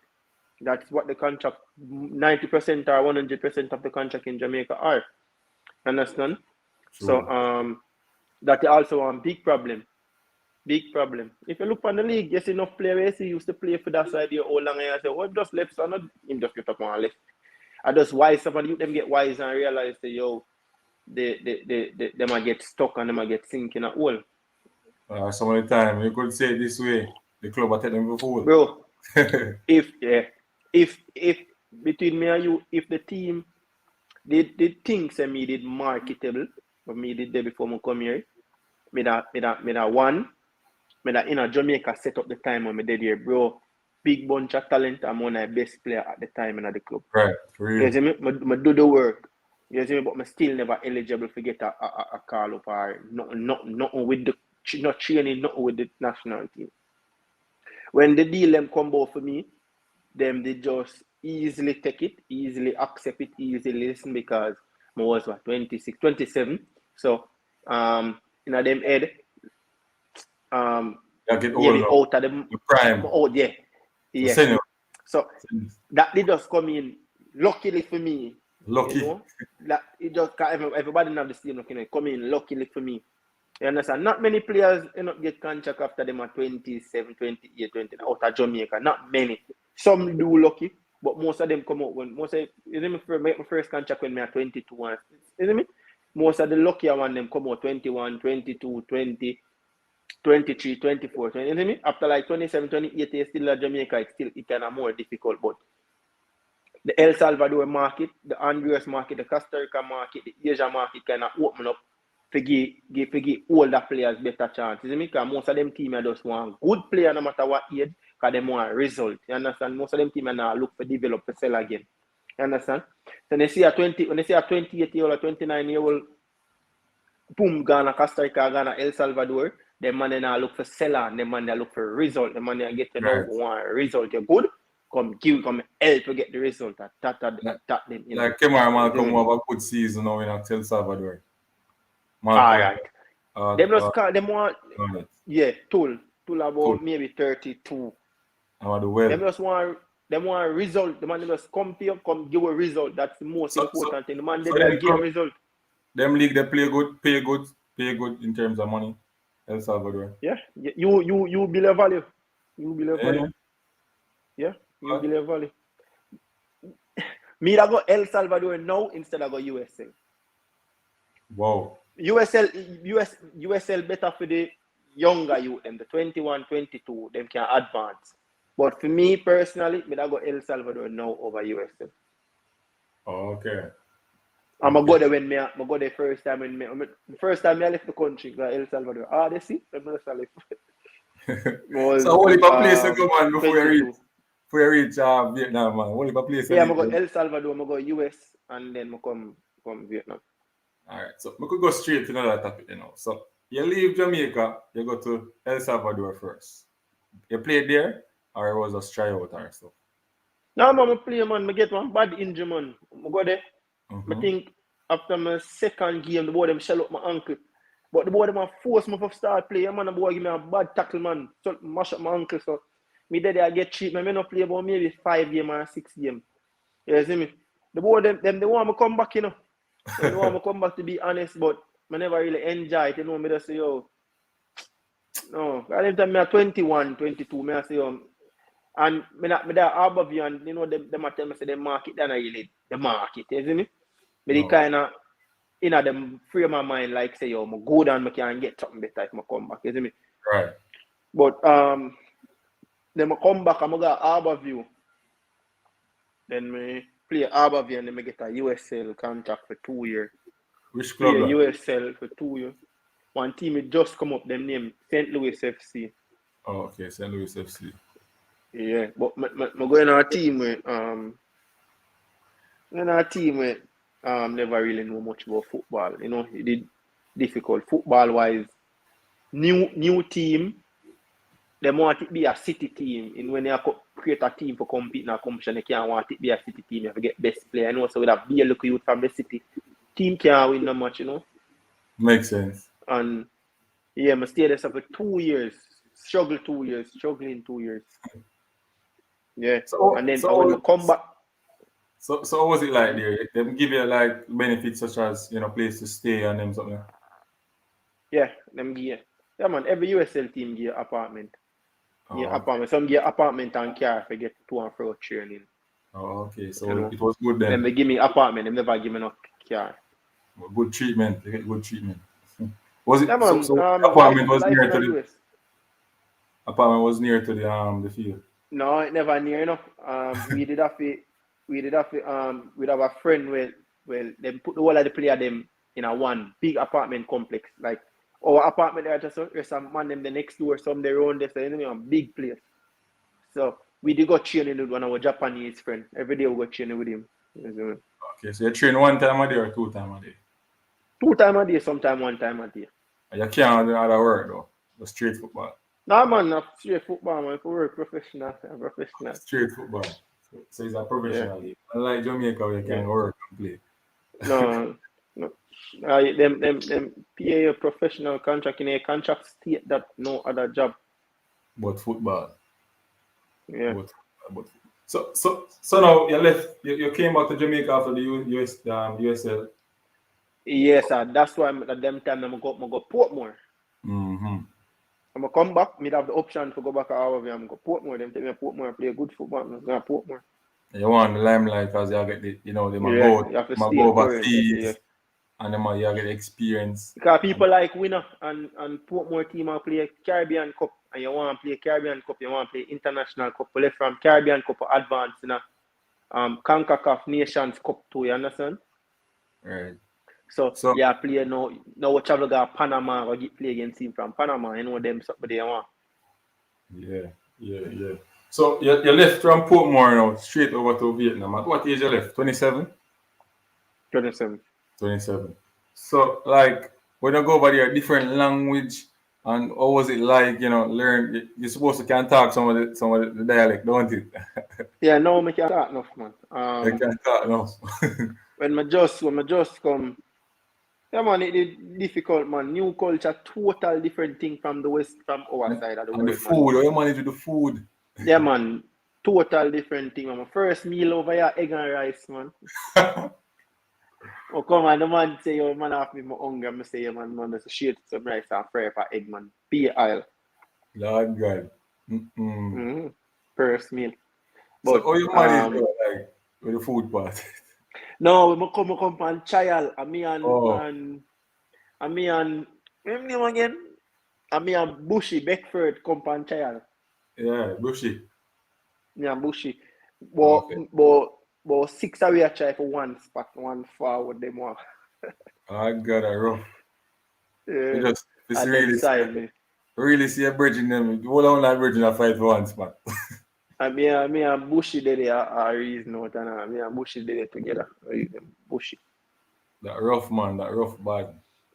That's what the contract 90% or 100% of the contract in Jamaica are. Understand? True. So that is also a big problem. Big problem. If you look on the league, yes, enough players used to play for that side here all long and I say, well, just left, so not him just get up on left. I just wise some of the youth them get wise and realize that they might get stuck and they might get sinking at all. Some of the time you could say it this way, the club will take them for fool. Bro, if between me and you, if the team did things that me did marketable, but me did there before me come here, Me da one. Me da in a Jamaica set up the time when me did here, bro. Big bunch of talent. I'm one of the best player at the time in the club. Right, for real. You see me? Me do the work. You see me? But me still never eligible to get a call up or nothing with the not training, nothing with the national team. When the deal them come out for me, them they just easily take it, easily accept it, easily listen because I was 26, 27. So in a them head, You get yeah, old me now. out of them The prime. out, yeah. So senior. So that they just come in luckily for me. Lucky. You know, that it just everybody have the same looking come in luckily for me. You understand? Not many players end up get contract after them at 27, 28, 20 out of Jamaica. Not many. Some do lucky, but most of them come out when most of my first contract when me at 22 and you know me? Most of the luckier one them come out 21, 22, 20, 23, 24, 20, you know me? After like 27, 28 years still at Jamaica, it kind of more difficult, but the El Salvador market, the Honduras market, the Costa Rica market, the Asia market kind of open up to give older players better chances. Because most of them teams just want good player no matter what age, because they want result. You understand? Most of them teams now look for develop to sell again. You understand? So when they see a 28-year-old or 29-year-old, boom, Ghana, Costa Rica, Ghana, El Salvador, the man now look for seller, the man they look for result, the man they get to know want result. You're good. Come help to get the result. That them. You know. Like Kemar man come have a good season now in El Salvador. Alright. Them just call them want Tool about maybe 32. Them just want result. The man just come give a result. That's the most important thing. The man they get result. Them league they pay good in terms of money. El Salvador. Yeah. You build a value. You build a value. Yeah. You build a value. Me I go El Salvador now instead of go USL. Wow. USL better for the younger youth, them the 21, 22, them can advance. But for me personally, I go El Salvador now over USL. Oh, okay. I'm gonna go there when I go there first time I left the country, go El Salvador. They see? I'm not left. So only a place to go man before you reach Vietnam, man. Only a place. Yeah, I'm gonna go El Salvador, I'm gonna go US, and then I come Vietnam. Alright, so we could go straight to another topic, So you leave Jamaica, you go to El Salvador first. You played there, or it was a tryout or stuff? No, man, I play, man. I get one bad injury, man. I go there. I think after my second game, the boy them shell up my ankle. But the boy them force me to start playing, man. The boy give me a bad tackle, man. So mash up my ankle. So me there I get treatment. I not play about maybe 5 games or 6 games. You see me? The boy them they want me to come back, They want me to come back, to be honest, but I never really enjoy it. Me just say, yo. No. By the time I'm 21, 22, I say, yo. And me there Harborview, and them tell me say the market, they're not really the market, you see me? But they kind of them frame my mind like say, yo, I'm go down, I can get something better if I come back, you see me? Right. But then I come back, I'm go to Harborview. Then me play Harborview and then I get a USL contract for 2 years. Which club? Play USL for 2 years. One team it just come up, them name St. Louis FC. Oh, okay, St. Louis FC. Yeah, but I go in our team with never really know much about football. It did difficult football wise. New team, they want it to be a city team. And when they create a team for compete in a competition, they can't want it to be a city team. You have to get best player. So with a be a look youth from the city, team can't win no much, Makes sense. And yeah, I stayed there for 2 years. Struggling 2 years. Yeah. And then when I come back. So what was it like there? They give you like benefits such as place to stay and them something. Yeah, them give. Yeah, man. Every USL team give apartment. Oh, apartment. Some give apartment and car to get to and fro training. Oh, okay. So it was good then. Then they give me apartment. They never give me no car. Good treatment. They get good treatment. Was it? Yeah, man. So apartment was near to the. Apartment was near to the field. No, it never near enough. We'd have a friend where them put the whole of the player them in a one big apartment complex, like Our apartment there just there's some man them the next door, some they own this, you know, a big place. So we did go training with one of our Japanese friend. Every day we go training with him. Okay, so you train one time a day or 2 times a day? 2 times a day, sometime 1 time a day. And you can't do other work though. The straight football. No man, not straight football man. For work professional. Straight football. So it's a Yeah. professional league. Unlike Jamaica where you Yeah. can work and play. No. Them pay a professional contract in a contract state that no other job. But football. Yeah. But so now you left you came back to Jamaica after the USL. Yes, sir. That's why at them time I'm go Portmore. Mm-hmm. I'm gonna come back. Me have the option to go back out of I'm go Portmore. Them take me to Portmore, play good football. I'm going to Portmore. You want the limelight because you get the they might Yeah, you have to stay go current. overseas Yeah. and they might get the experience. Because people like winner and Portmore team will play Caribbean Cup and you want to play Caribbean Cup, you want to play International Cup. You left from Caribbean Cup to advance in a CONCACAF Nations Cup too, you understand? Right. So yeah, play now we travel to Panama or play against team from Panama, you know them something they want. Yeah. So you left from Portmore now straight over to Vietnam. At what age you left? 27? 27. So like when you go over there, different language and how was it like, learn you're supposed to can talk some of the dialect, don't you? Yeah, now I can talk enough, man. You can talk now. when I just come, yeah man, it is difficult, man. New culture, total different thing from the west, from our side of the and world. the food, how you manage with the food? Yeah, man. Total different thing. My first meal over here, egg and rice, man. Oh, come on, the man say, yo, man, off me my hunger. I say, man, there's a shit, some rice and fry for egg, man. Be aisle. Lord God. First meal. So But, how you manage like with the food part? no, I come from child. And me and remember him again? And me and Bushy Beckford come from child. Yeah, Bushy. Yeah, Bushy. Okay. But 6 away I try for one spot, one forward them one. I got a rough. Yeah. It's And then side me. really see a bridge in them. The whole online bridge in a fight for one spot. And me and Bushy did it a reason out and me and Bushy did it together. Bushy. That rough man, that rough bag.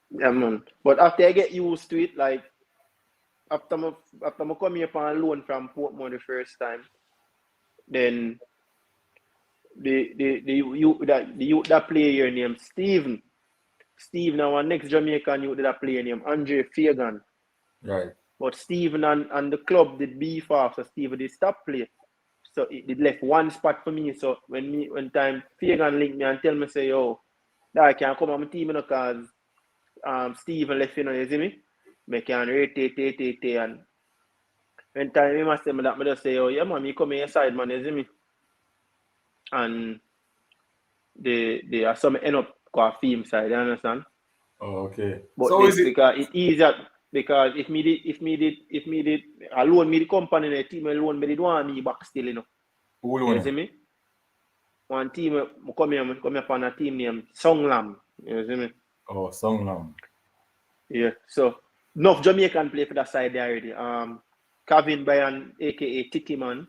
Yeah, man. But after I get used to it, like after I come here on loan from Portmore the first time, then the youth that play here named Steven. Steve now our next Jamaican youth that play named Andre Fagan. Right. But Steven and the club did beef off, so Steven did stop play. So it left one spot for me. So when time Fagan link me and tell me say, yo, that I can come on my team because Steven left, you see me? I can rotate and when time he must say me that I just say, oh yeah man, me come here side man, you see me? And they are some end up go film side, you understand? Oh, okay. But so is it because it's easier because if me did alone me the company in the team alone, me did want me back still, you know. You see me? One team come here on a team named Songlam. You see me? Oh, Songlam. Yeah. So enough Jamaican play for that side there already. Kevin Bryan, aka Titi Man,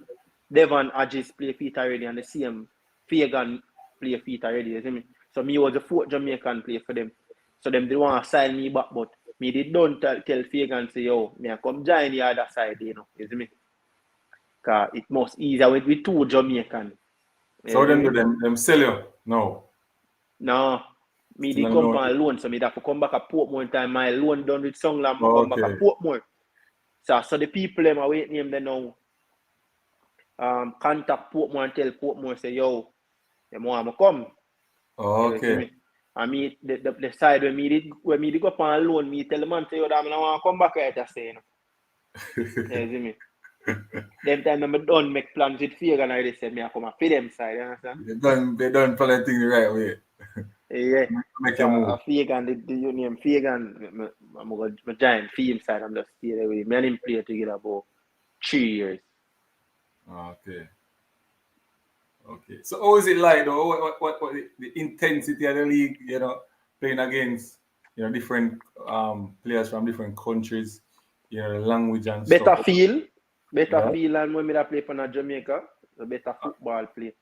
Devon Agis play feet already, and the same Fagan play feet already, you see me? So me was the fourth Jamaican play for them. So them they want to sign me back, but me did don't tell Fagan say, yo, me I come join the other side, you know, you see me? Cause it most easier with two Jamaican. So them do them sell you? No. No. Me did come on loan, so me have to come back at Portmore time. My loan done with Songlam, come back at Portmore. So the people them are waiting them they now contact Portmore and tell Portmore say, yo, them want to come. Oh, okay. And me the side where me did go up on loan, me tell the man say, yo, I want to come back here to say, you know. You see me? Them time I'm done make plans with Fagan and they said me I come and pay them side, you understand? They done plan thing the right way. Yeah. Make your move. Fagan, the name Fagan, I'm going to giant film side, I'm just stay there with him. Me and him play together about 3 years. Okay. So how is it like though? What the intensity of the league, playing against different players from different countries, language and Better stuff. feel Yeah. than when me da play for Jamaica. The better football play.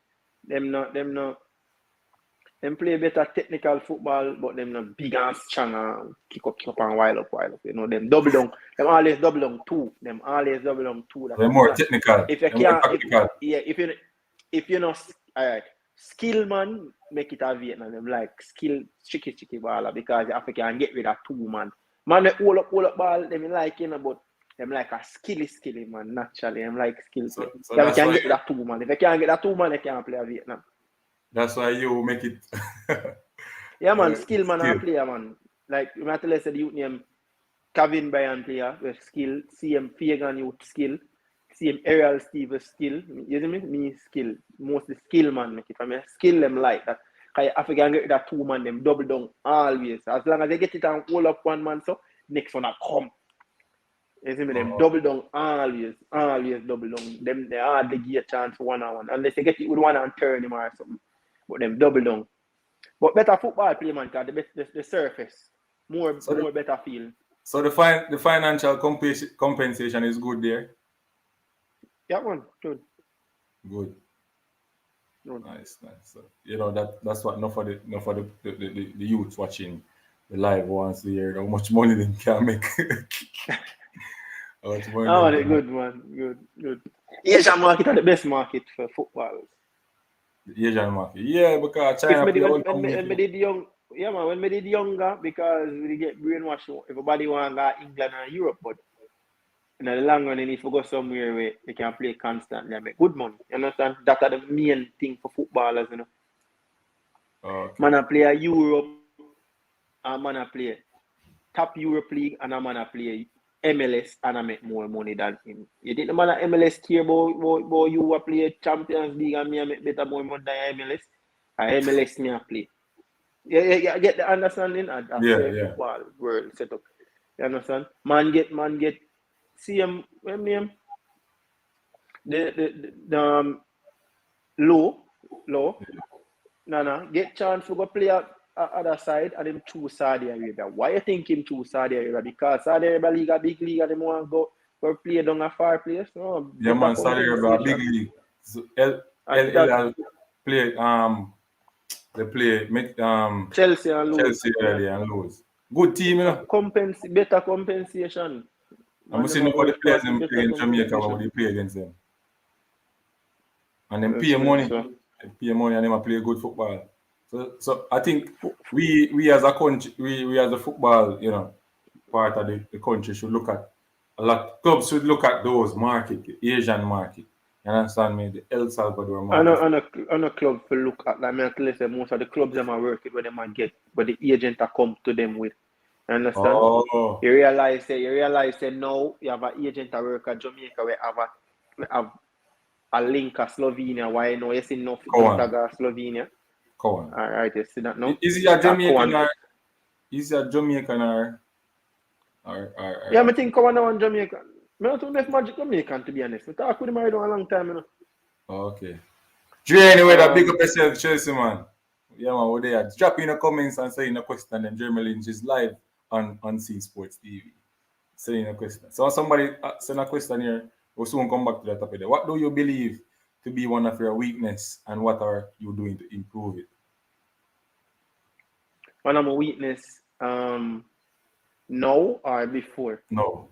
Them play better technical football, but them not big and strong and kick up and wild up. Them double down. Them always double down two. They're more technical. If you They're more can't, tactical. if you know, all right, skill man make it a Vietnam. Them like skill tricky baller because you have to can get rid of two man. Man, they hold up ball. Them like but them like a skilly man naturally. Them like skill play. So You that's can why get rid of two man. If you can't get that two man, you can't play a Vietnam. that's why you make it. Yeah, man, skill man skill. and player, man. Like, you might tell us the youth name Kevin Bryan player with skill, CM Fagan youth skill, CM Ariel Steve skill. You see me? Me skill. Mostly skill, man. Make it for me. Skill them like that. Because if you can get that two man, them double down always. As long as they get it and hold up one man, so next one will come. You see me? Them double down always double down. Them they hardly get a chance for 1-on-1 unless they get it with one and turn him or something. But them double down. But better football play, man, because the surface. More better feel. So the financial compensation is good there? Yeah, man, good. Good. Nice. So, that's what enough for the youth watching the live wants to hear how much money they can make. How much money Oh, they they can good, man. Good. Asian market are the best market for football. The Asian market. Yeah, because If China me play did, all when me did young, yeah, man, when me did younger, because we get brainwashed, everybody want to go England and Europe, but in the long run, you need to go somewhere where you can play constantly and make good money. You understand? That's the main thing for footballers, Okay. Man, I play a Europe, and man, I play top Europe League, and a man, I play MLS, and I make more money than him. You think the man at MLS care about you play Champions League, and me I make better more money than MLS? And MLS me I play. Yeah, get the understanding of Yeah. football world setup. You understand? Man get same name the low. Get chance to go play at other side and him choose Saudi Arabia. Why you think him choose Saudi Arabia? Because Saudi Arabia league a big league and them want to go play down a far place. No, Yeah, better man, Saudi Arabia, big compensation. league. So L And that L play they play make Chelsea and lose. Chelsea early and lose. Good team, Better compensation. I'm Man, them seeing a for the work for players them play better in Jamaica when compensation. they play against them. And them Yes, pay man, money. so. They pay money and them play good football. So I think we as a country, we as a football, part of the country should look at clubs should look at those market, the Asian market. You understand me? The El Salvador market. On a club to look at, like I tell you, most of the clubs them are working where they might get, but the agent are come to them with. You understand? Oh, You realize that now you have an agent that work at Jamaica where we have a link at Slovenia. Why now you see no go on. Slovenia? Go on. All right, you see that now? Is he a Jamaican or is he a Jamaican or Yeah, I think come on Jamaica. I don't think Magic Jamaican, to be honest. I talk with him already a long time, Okay. Dre, anyway, that big up yourself, Chelsea, man. Yeah, man, we're there. Drop in the comments and say in a question, and Jermie Lynch is live on C Sports TV. Say in a question. So somebody send a question here. We'll soon come back to that topic. What do you believe to be one of your weakness, and what are you doing to improve it? One of my weakness, now or before? No.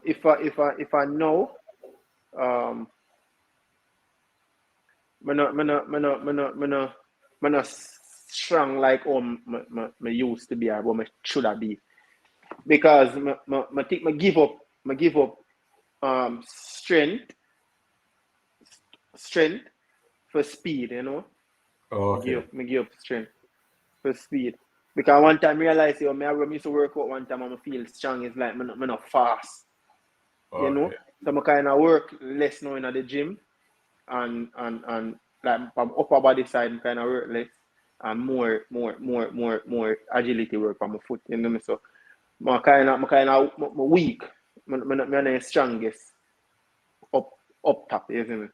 If I know, me not strong like me used to be or what me should have be. Because I think I give up strength for speed, Okay. I give up strength for speed. Because one time I realized, when I used to work out one time and I feel strong, it's like I'm not fast. Okay. So I kind of work less now in the gym and like from upper body side, I kind of work less and more agility work on my foot, So I kind of weak. I'm not the strongest up top, you see me?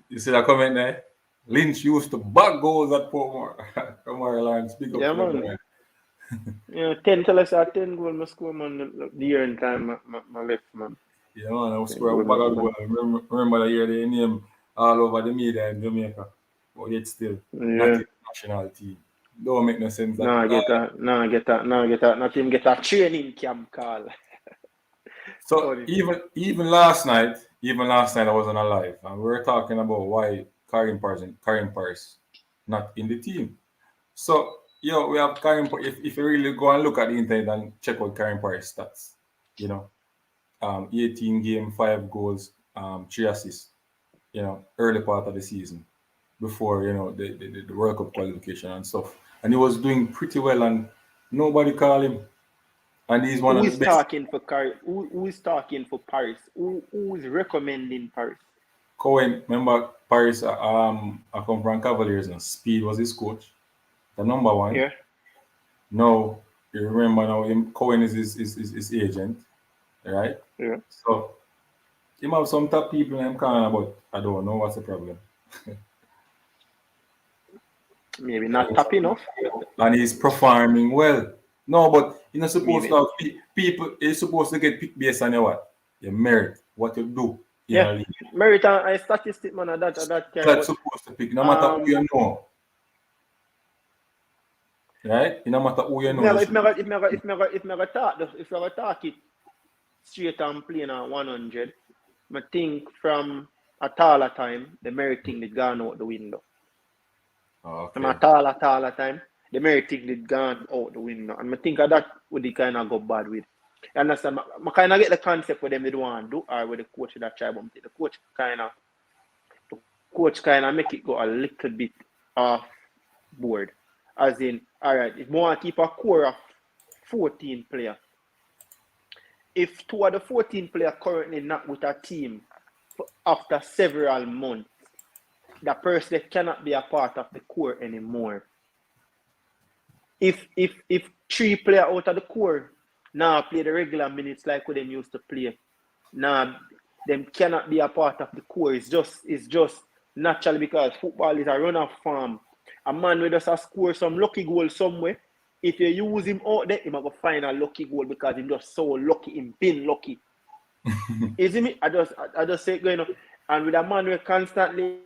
You see that comment there? Lynch used to bag goals at Portmore. Come on, Lance. Speak up Yeah, for the man. man. Yeah, 10 till I saw 10 goal, I score, man, the year in time, my left, man. Yeah, man, I 10 score a goal, bag I of score. goal. Remember the year they name all over the media in Jamaica, but yet still not Yeah. in the national team. Don't make no sense at Nah, all. get that, not him get a training camp call. So Funny. even last night I wasn't alive, and we were talking about why Karim Paris not in the team. So we have Karim. If you really go and look at the internet and check out Karim Paris stats, you know, 18 game, 5 goals, 3 assists. Early part of the season before the World Cup qualification and stuff, and he was doing pretty well, and nobody called him, and he's one Who of the is best. talking for who is talking for Paris? Who is recommending Paris? Cohen, remember Paris? I come from Cavaliers, and Speed was his coach, the number one. Yeah, Now you remember now Cohen is his agent, right? yeah. So him have some top people I'm calling about. I don't know what's the problem. Maybe not top enough. And he's performing well. No, but you're not supposed to Maybe. have people. You're supposed to get picked based on your what? Your merit, what you do in Yeah. a league. Merit and statistic man at that time, That's but supposed to pick, no matter who you know, right? No matter who you know, you're supposed to pick. if me talk it straight and plain at 100, I think from a taller time, the merit thing did gone out the window. From a Okay. taller time, the merit thing did gone out the window. And I think of that would kind of go bad with. You understand? I kind of get the concept what them they want to do, or with the coach that try, but the coach kind of make it go a little bit off board. As in, all right, if more keep a core of 14 players, if two of the 14 players currently not with a team after several months, that person cannot be a part of the core anymore. If 3 players out of the core now play the regular minutes like what they used to play, now them cannot be a part of the core. It's just naturally because football is a run of form. A man will just score some lucky goal somewhere. If you use him out there, he might go find a lucky goal because he's just so lucky, him been lucky. Is me? I just say going on. And with a man who constantly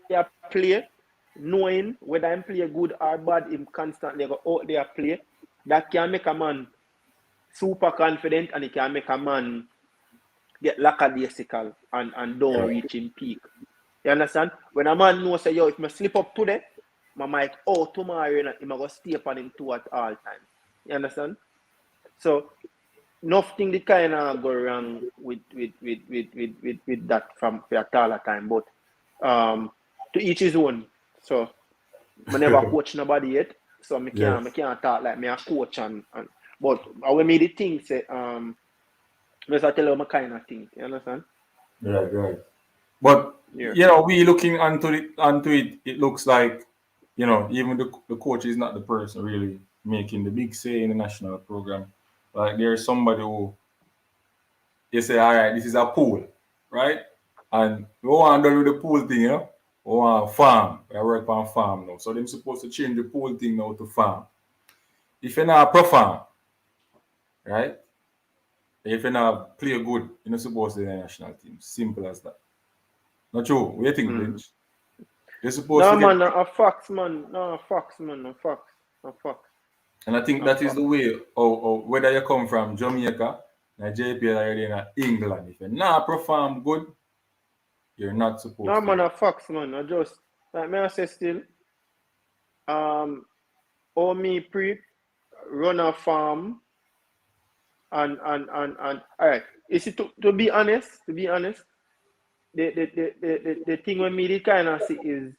play, knowing whether him play good or bad, him constantly go out there play, that can make a man super confident and it can make a man get lackadaisical and don't Yeah. reach him peak. You understand? When a man knows say, yo, if I slip up today, my might tomorrow you know, him go stay upon him too at all times. You understand? So nothing the kind of go wrong with that from for a taller time, but to each his own. So I never coach nobody yet, so I Yes. can't talk like me a coach and but I will make the thing say just I tell you my kind of thing. You understand? Right. Right. But Yeah. we looking onto it. It looks like even the coach is not the person really making the big say in the national program. Like there's somebody who you say, all right, this is a pool, right? And we want to do the pool thing, We want farm. I work on farm now. So they're supposed to change the pool thing now to farm. If you're not perform, right? If you're not play good, you're not supposed to be in the national team. Simple as that. Not true. What do you think, Mm. Lynch? You're supposed No to get man, a facts man, no a facts man, a facts, a facts, and I think a that is the facts. way whether you come from Jamaica, Nigeria, or you're in England. If you're not perform good, you're not No supposed to man, get. a facts man. I just like me I say still, all me pre run a farm and all right. Is it to be honest, the thing when me did kind of see is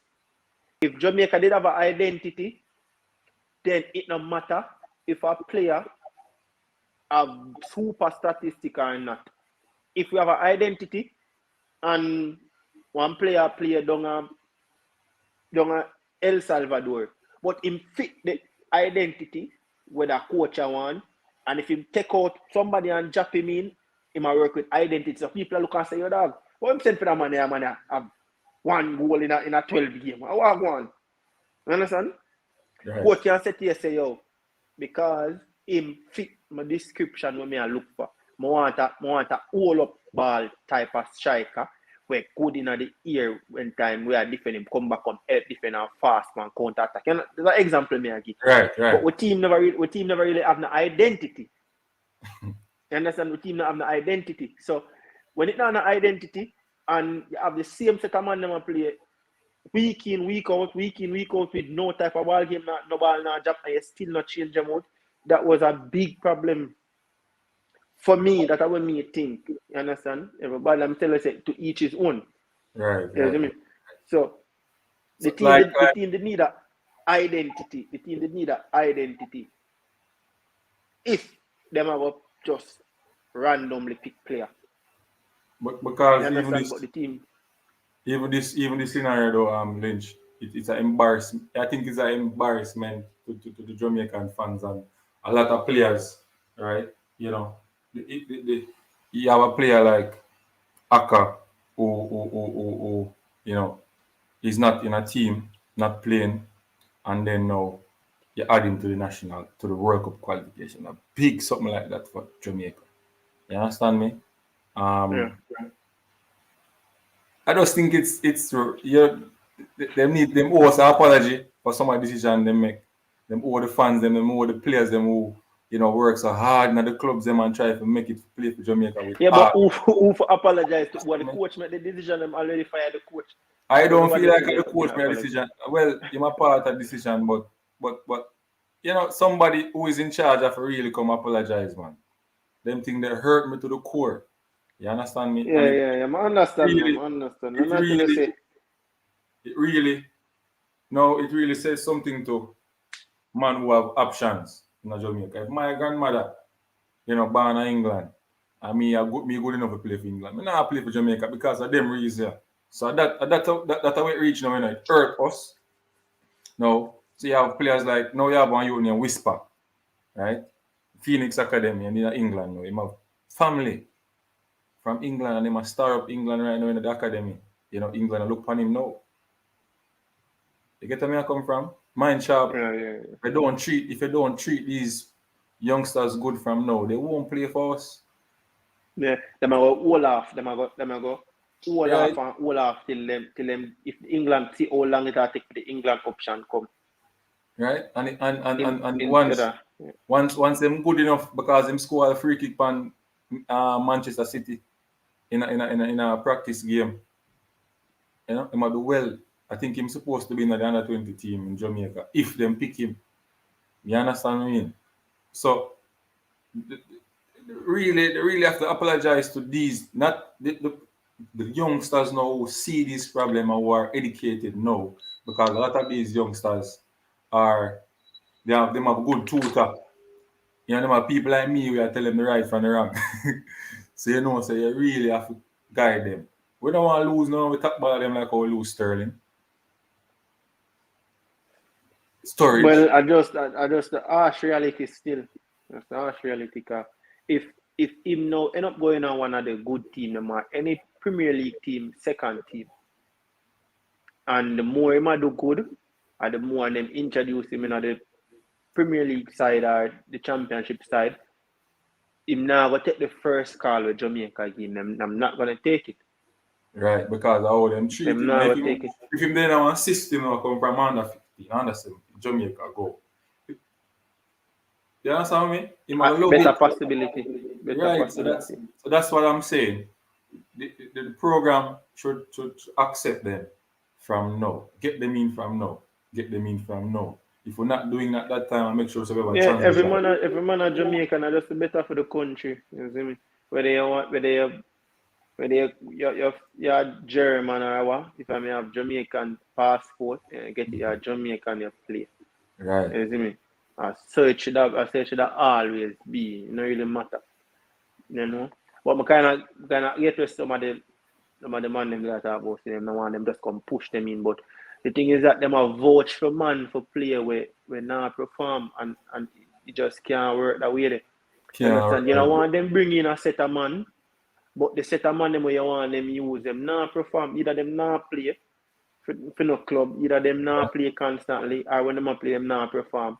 if Jamaica did have an identity, then it no matter if a player have super statistic or not. If we have an identity and one player play down El Salvador, but him fit the identity where the coach want, and if he take out somebody and drop him in, he might work with identity. So people look and say, yo dog, what I'm saying for that man there, man, have 1 goal in a 12 game. I want one. You understand? Right. Coach can say to you, say, yo, because him fit my description when I look for. I want a all up ball type of striker where good in the ear when time we are defend him, come back and help defend and fast man counter attack. You know, there's an example me I give. Right. But our team never really have no identity. You understand? The team not have no identity. So when it not an identity and you have the same set of man them play week in, week out with no type of ball game, no ball, no job, and you still not change them out. That was a big problem for me. That what me think. You understand? Everybody, I'm telling you, to each his own. Right. You know what I mean? So the team, the team they need an identity. The team they need an identity. If them have just randomly pick player. But because even this scenario though, Lynch, it's an embarrassment. I think it's an embarrassment to the Jamaican fans and a lot of players, right? You know, you have a player like Aka who you know he's not in a team, not playing, and then now you add him to the World Cup qualification. A big something like that for Jamaica. You understand me? yeah. I just think it's them owe us an apology for some of the decision they make. Them owe the fans, them owe the players, them who work so hard in the clubs them and try to make it play for Jamaica with but who apologize to what the coach made the decision, them already fired the coach. I don't feel like the coach made a decision. Well, you're a part of the decision, but somebody who is in charge have to really come apologize, man. Them thing that hurt me to the core. You understand me? Yeah. I understand. It really says something to man who have options in Jamaica. If my grandmother, born in England, and me good enough to play for England, I not play for Jamaica because of them reasons. So that's how it reach now, it hurt us. No, so you have players like now you have one union Whisper, right? Phoenix Academy and in England now. You have family from England and they must star up England right now in the academy. England look on him now. You get where I come from? Mind sharp. Yeah. If you don't treat these youngsters good from now, they won't play for us. Yeah, them go all off. Them go all off till them. If England see how long it will take for the England option come. Right, and once them good enough because them score a free kick on Manchester City in a practice game. He might do well. I think he's supposed to be in the under 20 team in Jamaica if them pick him. You understand what I mean? So they really have to apologize to these, not the youngsters now who see this problem and who are educated now, because a lot of these youngsters they have good tutor. Them have people like me who are telling them the right from the wrong. So you really have to guide them. We don't want to lose now. We talk about them like how we lose Sterling. Storage. Well, I just the harsh reality still. That's the harsh reality. If him now end up going on one of the good team, any Premier League team, second team, and the more he might do good, and the more them introduce him in the Premier League side or the Championship side, him now go take the first call with Jamaica game. I'm not gonna take it. Right, because how them treat him. If him then a system come from under 15, under 17, Jamaica go. You understand me? Better possibility. Right, so that's what I'm saying. The program should accept them from now. Get them in from now. If we're not doing that time, I'll make sure we have a transition. Every man a Jamaican are just better for the country. You see me? Whether you're German or what, if I may have Jamaican passport, get your Jamaican you play. Right. You see me? So it should always be. It don't really matter. But I kind of get with some of the man them that talk about them. I want them just come push them in. But the thing is that them have vouch for man for play where not perform and it just can't work that way. You understand? You don't want them bring in a set of man, but the set of man them where you want them use them not perform. Either them not play for no club, either them not play constantly, or when them play them not perform.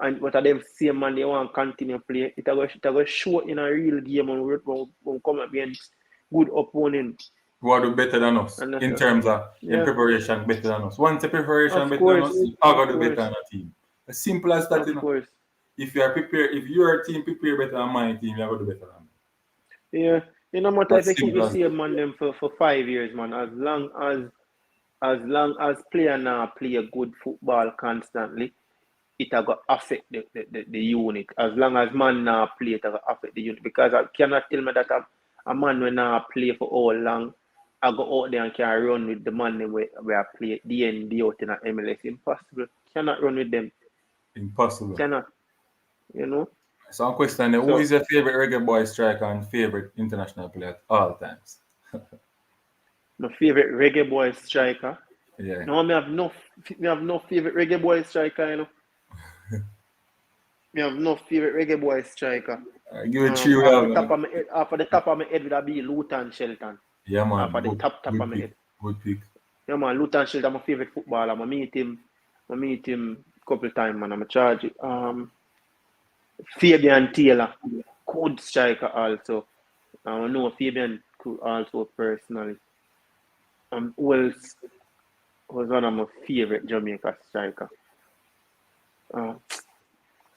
And what are them same man they want to continue play. It go show in a real game and we come against good opponent. Who are do better than us And that's in terms of in yeah. preparation better than us. Once the preparation Of better than us, course. you are Of gonna do better course. than a team. As simple as that, Of course. If you are prepared, if your team prepare better than my team, you're gonna do better than me. Yeah. You know what if That's you keep simple the as that. same man them for 5 years, man, as long as player now play a good football constantly, it will affect the unit. As long as man now play, it will affect the unit. Because I cannot tell me that a man when now play for all long, I go out there and can run with the man them where I play day in, day out in a MLS. Impossible. Cannot run with them. Impossible. Cannot. You know? So I'm questioning who So is your favorite reggae boy striker and favorite international player at all times? my favorite reggae boy striker. Yeah. No, me have no favorite reggae boy striker, you know. Me have no favorite reggae boy striker. Give it three we Off have the top now. of my head, off of the top of my head would be Luton Shelton. Yeah Off man, of the good top of good my pick. head. Good pick. Yeah man, Luton Shelton my favorite footballer. I meet him couple times, man. I'm a charge. Fabian Taylor, good striker also. I know Fabian could also personally. Who else was one of my favorite Jamaica striker? Man,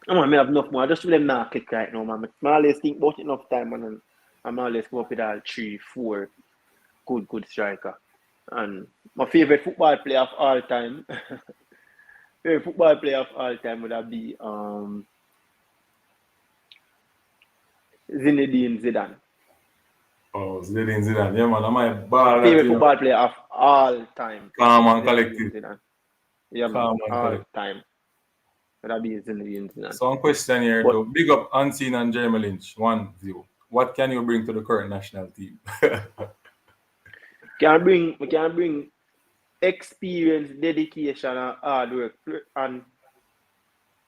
I have enough more. I just really not click right now, man. I always think about it enough time, man, and I'm always come up with all 3, 4 good striker. And my favorite football player of all time, favorite football player of all time would have be Zinedine Zidane. Oh, Zinedine Zidane. Yeah man, I'm my My ball that favorite you know. football player of all time, Calm and Zinedine collective. Zidane. Yeah, man, Calm and all collective. time. Would have be Zinedine Zidane. So one question here But though. Big up Unseen and Jermie Lynch. One view. What can you bring to the current national team? we can bring experience, dedication, and hard work. And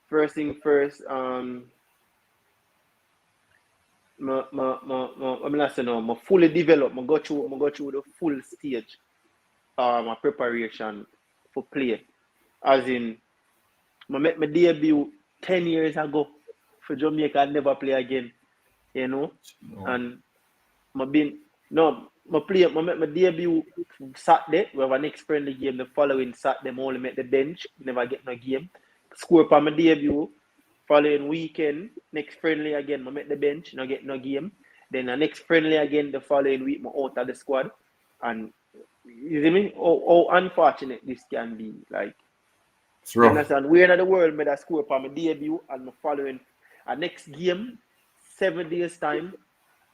first thing first, I'm not saying no, I fully developed. I go through the full stage, my preparation for play. As in, I make my debut 10 years ago for Jamaica. I never play again, you know. No. And I been no, I make my debut Saturday. We have a next friendly game the following Saturday. I only make the bench, never get no game. Score for my debut. Following weekend, next friendly again, I make the bench, not get no game. Then the next friendly again, the following week, I'm out of the squad. And you see me? How unfortunate this can be. Like, It's you rough. understand? Where in the world made I score for my debut and my following a next game, 7 days time,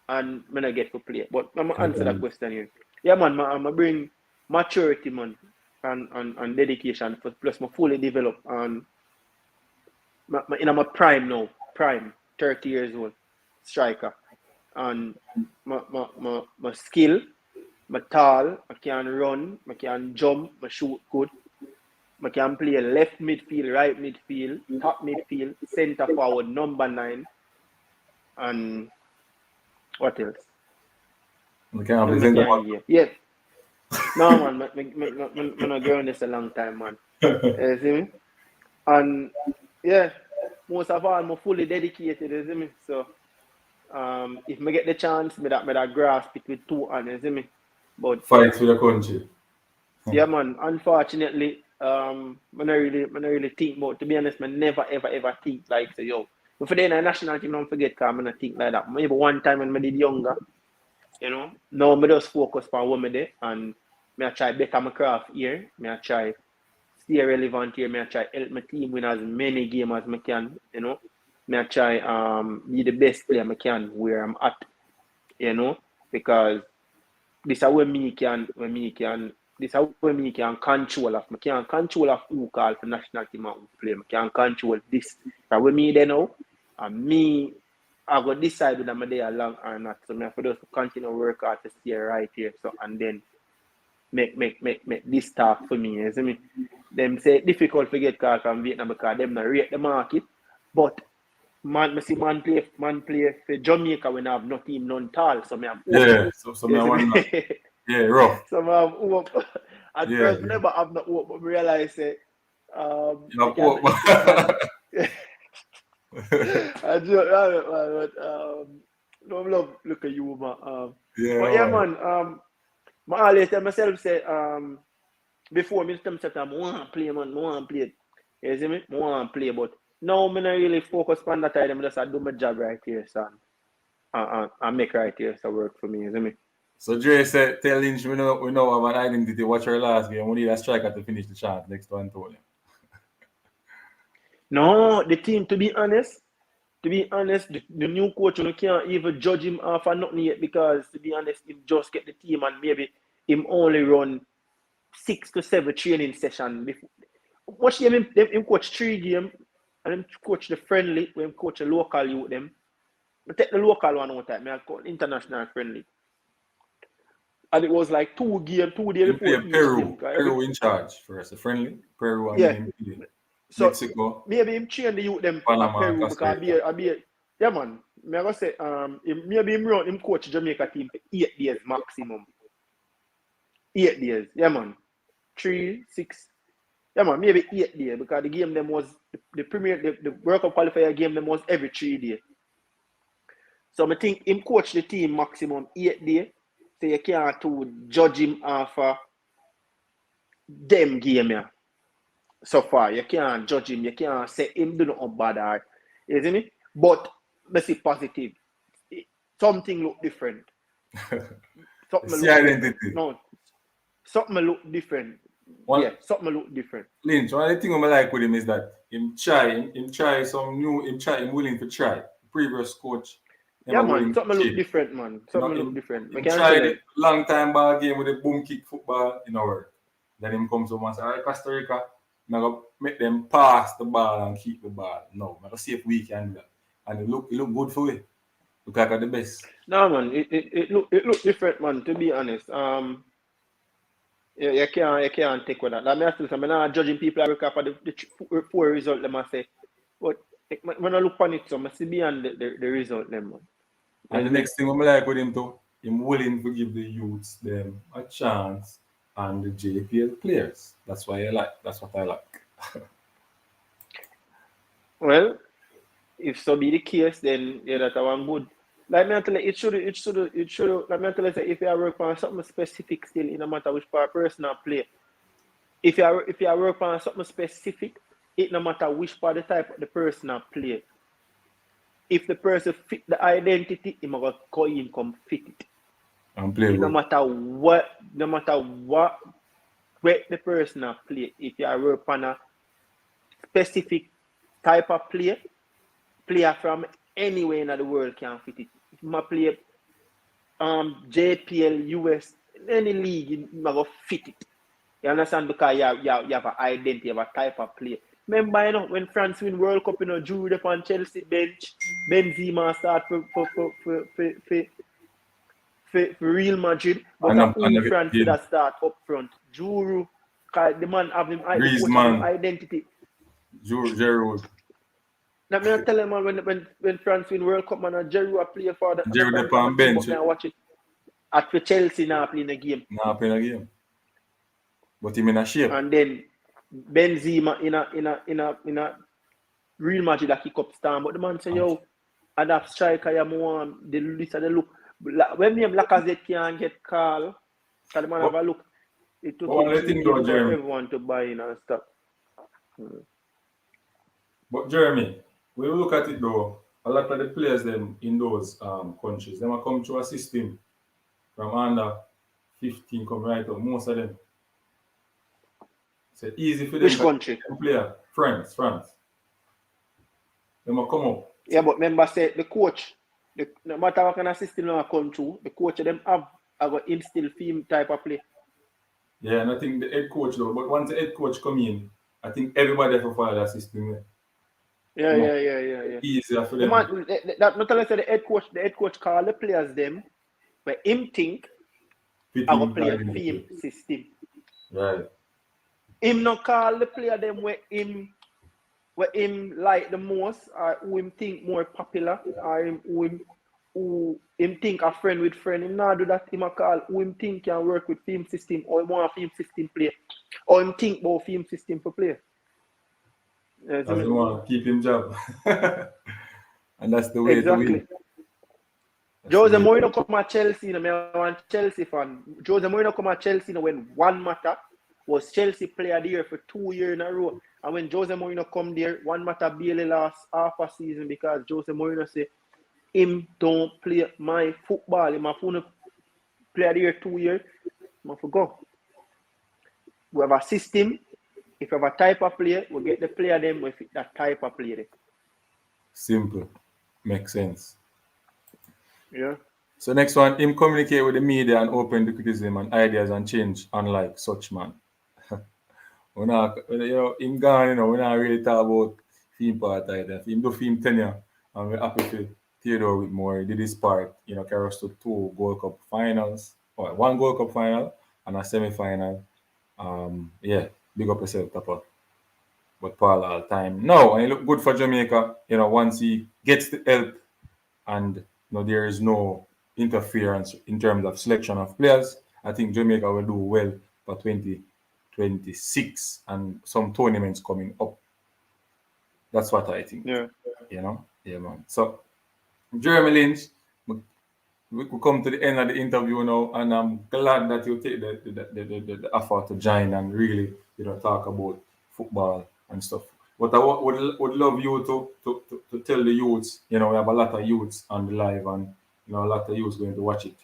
and I not get to play. But I'm gonna answer that question here. Yeah, man, I'm gonna bring maturity, man, and dedication, plus my fully developed and in my prime now, 30 years old, striker. And my skill, my tall, I can run, I can jump, I shoot good. I can play left midfield, right midfield, top midfield, centre forward, number 9, and what else? We can't I present can hear. Yeah. No, man, I'm not growing this a long time, man. You see me? And yeah, most of all, I'm fully dedicated, you see me? So, if I get the chance, me that grasp it with 2 hands, you see me? But Fight for the country. yeah, man, unfortunately, I not really think about, to be honest, I never ever think like, say, yo, if I in a national team, don't forget, because I not think like that. Maybe one time when I did younger, you know, now I just focus on what I do, and I try better my craft here, I try stay relevant here, I try help my team win as many games as I can, you know. I try be the best player I can where I'm at, you know, because this is where me can control of. I can't control of who call for national team and who play. I can't control this. So when me there now, and me, I go decide whether I'm there long or not. So I have to just continue to work hard to stay right here. So and then make this talk for me. You see me? Them say it's difficult to get call from Vietnam because them not rate the market. But man play for Jamaica when I have no team, none tall. So I have hope. Yeah, so me I wonder. Yeah, rough. So I have hope. At Yeah, first, I yeah. never have no hope, but I realize that You I have can hope. I joke, man, but no love look at you, man. Yeah, But yeah, man. man. I always tell myself say before me tell myself I want to play, man, I want to play. You see me? I want to play, but now I'm not really focus on that time. I just do my job right here, son. I make right here so work for me. You see me? So Dre said, tell Lynch we know have an identity. Watch our last game. We need a striker to finish the chant next to Antonio. No, the team. To be honest, the new coach you can't even judge him for nothing yet because to be honest, him just get the team and maybe him only run 6 to 7 training sessions before. Watch him coach 3 games and him coach the friendly, when him coach the local youth them. I take the local one one time, I call international friendly. And it was like 2 games, 2 days He before played each game. Peru. Peru in charge first. The friendly. Peru and Yeah. then him play So Mexico, maybe him train the youth them at Panama, Peru Costa because Rica. yeah man. Me I go say maybe him run him coach Jamaica team for 8 days maximum. 8 days, yeah man. 3, 6. Yeah man, maybe 8 days because the game them was the premier the World Cup qualifier game them was every 3 days. So I think him coach the team maximum 8 days. So you can't to judge him after them game yeah. So far, you can't judge him, you can't say him do not bad or you see me? But let's see positive. Something look different. Something See look identity. different. No, something look different. One, Yeah, something look different. Lynch, one of the things I like with him is that him try some new, him willing to try. Previous coach, Yeah, never man, willing to something look change. different, man. You know, Something look different. I him can't tell tried you. it long time ball game with a boom kick football, you know. Then him comes home and say, all right, Costa Rica, I'm gonna make them pass the ball and keep the ball. No, I'm gonna see if we can do that. And it look good for you. Look like the best. No, man, it look different, man. To be honest, you can't take with that. Like me still say, I'm not judging people Africa for the 4 result them I say, but when I look on it, so I see beyond the result them, man. And the You next thing I like with him too, him willing to give the youths them a chance and the JPL players. That's why I like. That's what I like. well, if so be the case, then yeah, that one good. Like me I tell you, it should. Like me I tell you, say, if you work on something specific still, in no matter which part personal play. If you work on something specific, it no matter which part the type of the person play. If the person fit the identity, he must go in come fit it. And play It no good. matter what where the person play. If you work on a specific type of player from anywhere in the world can fit it. If you play JPL, US, any league, you must fit it. You understand? Because you have an identity, you have a type of play. Remember, you know, when France win World Cup, you know, Giroud upon Chelsea bench, Benzema start for Real Madrid, but who France Yeah, that start up front? Giroud, because the man have him, the coach have him Griezmann, identity. Giroud, Now, me tell him, man, when France win World Cup, man, Giroud play for the Giroud France upon team, bench. but I watch it. At for Chelsea now playing the game. Now playing a game. But him in a shape. And then Benzema in a Real Madrid that kick up stand, but the man say, yo, and that striker you want the list of the look. When me Lacazette can't get called, so the man have a look. It took him 2 games for everyone to buy in and stuff. But Jeremy, when we look at it though, a lot of the players them in those countries, them are come through a system from under 15 come right up. Most of them. It's easy for them Which to country? play. France. Them will come up. Yeah, but remember say the coach, no matter what kind of system they come through, the coach them have got instill theme type of play. Yeah, and I think the head coach though, but once the head coach come in, I think everybody have to follow that system. Yeah. Easier for The them. man, that not only say the head coach call the players them, but him think I go play a theme system. Right. Him not call the player them where him like the most, or who him think more popular, or who him think a friend with friend. Him not do that. Him a call who him think can work with theme system, or him want theme system play, or him think about theme system for play. You see As me? you want to keep him job. And that's the way to Exactly. win. That's the Jose way. Mourinho come at Chelsea, you know, me one Chelsea fan. Jose Mourinho come at Chelsea, you know, when one matter was Chelsea player of the year for 2 years in a row. And when Jose Mourinho come there, one matter barely lost half a season because Jose Mourinho say him don't play my football. Him a phone player of the year 2 years. I forgot. We have a system. If you have a type of player, we get the player them with that type of player. Simple. Makes sense. Yeah. So next one, him communicate with the media and open the criticism and ideas and change, unlike such man. We not, him gone, we not really talk about film part either. Him do film tenure, and we're happy to Theodore with more. He did his part, carry us to 2 Gold Cup finals, or 1 Gold Cup final and a semi-final. Yeah, big up yourself, Tapa. But Paul all time. No, and it look good for Jamaica, once he gets the help and there is no interference in terms of selection of players. I think Jamaica will do well for 2026 and some tournaments coming up. That's what I think. Yeah. Yeah, man. So, Jermie Lynch, we could come to the end of the interview now, and I'm glad that you take the effort to join and really, talk about football and stuff. But I would love you to tell the youths, we have a lot of youths on the live, and a lot of youths going to watch it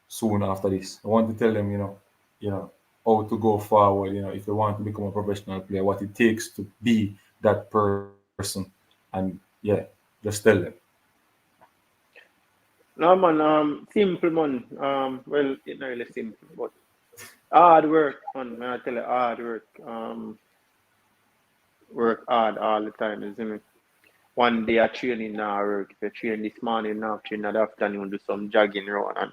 soon after this. I want to tell them, how to go forward, if they want to become a professional player, what it takes to be that person. And yeah, just tell them. No man, simple man. Well, it's not really simple, but hard work, man. I tell you, hard work. Work hard all the time. You see me? One day I train in now work. If you train this morning, now train in the afternoon, do some jogging around, and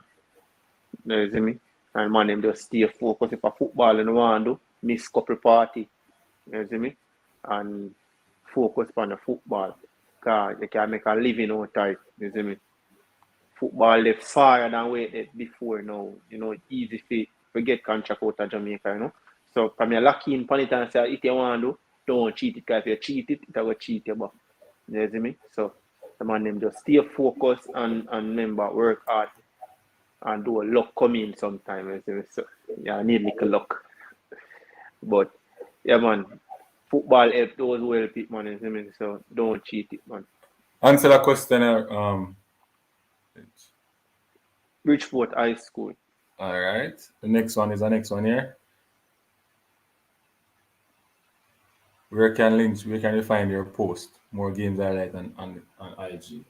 you see me? And man, them just stay focused. If a football and want to do, miss couple party. You see me? And focus on the football. Cause you can make a living out of it. You see me? Football they far than way it before now. Easy to get contract out of Jamaica, So from your lucky in pan it and say if you want to, don't cheat it, because if you cheat it, it will cheat you back. You see me? So the man them just stay focused and remember work hard and do a luck come in sometime. You see me? So yeah, I need little luck. But yeah man, football help those who help it, man, you see me? So don't cheat it, man. Answer the question. Bridgeport High School. All right. The next one is the next one here. Where can you find your post? More games highlight on IG.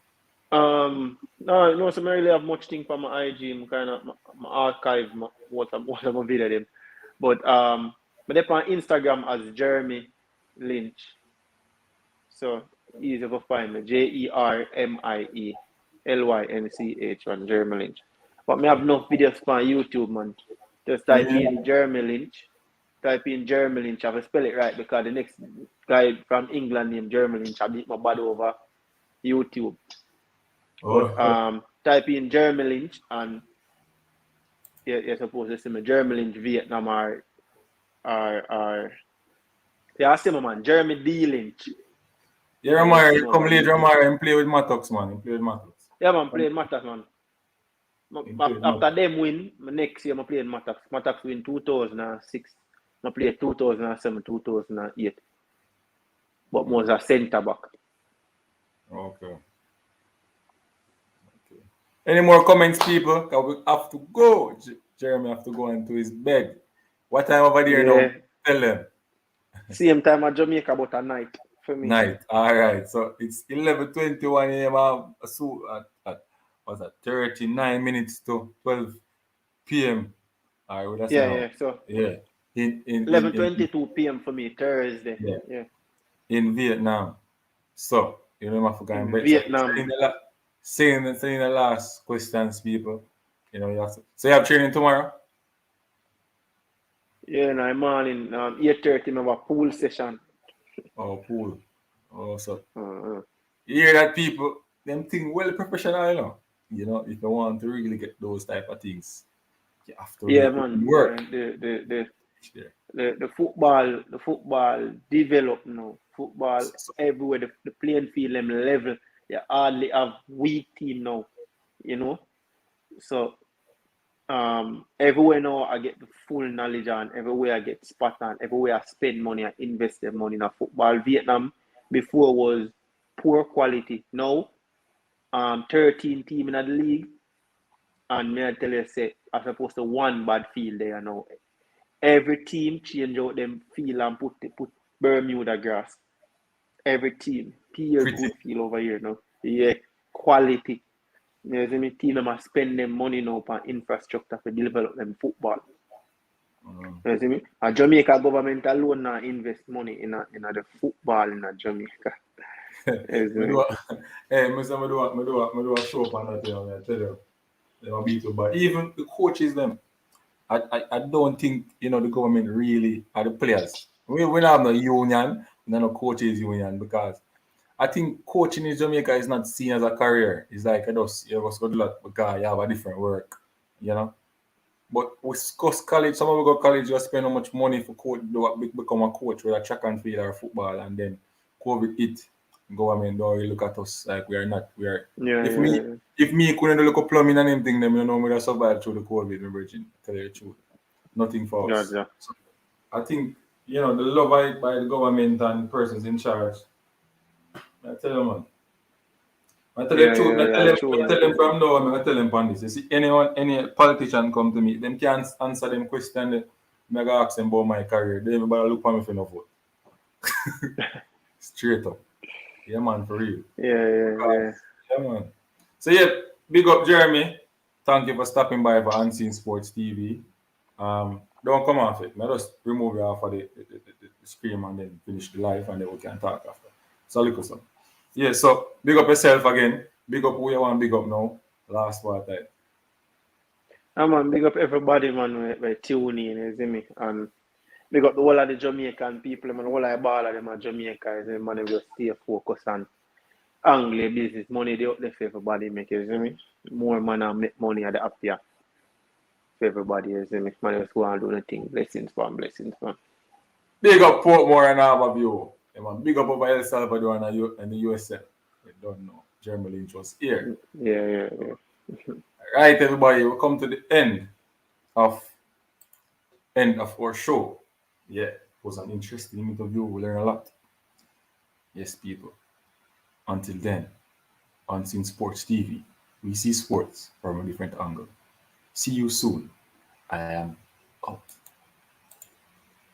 No, so I really have much thing for my IG. I'm kind of my archive what I'm video them. But they're on Instagram as Jermie Lynch. So easy to find me. JermieLynch on Jermie Lynch. But me have enough videos on YouTube, man. Just type in Jermie Lynch. Type in Jermie Lynch. I have to spell it right because the next guy from England named Jermie Lynch, I beat my bad over YouTube. But type in Jermie Lynch and you're supposed to see me Jermie Lynch Vietnam or yeah, I see my man, Jermie D Lynch. Yeah, Ramar, come late, Ramar, and play with Mattox, man. He play with Mattox. Yeah, man, playing Mattox, man. After them win, next year I playing Mattox. Mattox win 2006. I played 2007, 2008. But was a centre back. Okay. Any more comments, people? Because we have to go. Jeremy have to go into his bed. What time over there now? Tell them. Same time at Jamaica, but at night for me. Night. All right. So it's 11:21 a.m. At what's that? 39 minutes to 12 p.m. All right. Well, that's So yeah. In 11:22 p.m. for me Thursday. Yeah. In Vietnam. So you know, I forgot. Vietnam. Saying the last questions, people. You have to. So you have training tomorrow? Yeah, no, morning 8:30. I have a pool session. Oh, pool. Oh, so you hear that, people? Them thing well professional, if you want to really get those type of things, you have to really work. The football develop now football everywhere. The playing field them level. You hardly have weak team now, you know. So everywhere now I get the full knowledge on, everywhere I get spot on, everywhere I spend money, I invest the money in a football. Vietnam before was poor quality. Now 13 team in the league, and may I tell you, say as opposed to one bad field there now. Every team change out them field and put Bermuda grass. Every team. Pure Pretty. good field over here now. Yeah, quality. You see me? Team them spend them money now on infrastructure to develop them football. You see me? A Jamaica government alone now invest money in the football in Jamaica. You see me? Hey, me do a show up on that thing, I tell you. They will beat you. But even the coaches them, I don't think the government really are the players. We don't have no union, no coaches union, because I think coaching in Jamaica is not seen as a career. It's like you just go do that because you have a different work, But we discuss college. Some of we go college, you spend how much money for coach, become a coach, whether track and field or football, and then COVID hit. Government don't really look at us like we are not. We are. Yeah, If me couldn't look at plumbing and anything, then you know me just survive through the COVID, my virgin. Tell you the truth, nothing for us. yeah. So I think the love by the government and persons in charge. I tell you, man. I tell you the truth. I tell them from now. I tell them on this. You see, any politician come to me, them can't answer them question. I go ask them about my career. They better look for me for no vote. Straight up. Yeah, man, for real. Yeah. Yeah, man. So yeah, big up Jeremy. Thank you for stopping by for Unseen Sports TV. Don't come off it. I just remove you off of the screen and then finish the live and then we can talk after. So look us up. Yeah, so big up yourself again. Big up who you want big up now. Last part time. Man, big up everybody, man, we tune in, you see me? And big up the whole of the Jamaican people, man, the whole of the ball of them at Jamaica, you see, man, we just stay focused on Anglia business, money they up there for everybody make, you see me? More man and make money at the happier for everybody, you see me? Man, just go and do the thing, blessings, man. Big up Portmore and Harborview. Yeah, man. Big up over El Salvador and the USA. You don't know. Jermie Lynch was here. Yeah. Right, everybody, we come to the end of our show. Yeah, it was an interesting interview. We learned a lot. Yes, people. Until then, Unseen Sports TV, we see sports from a different angle. See you soon. I am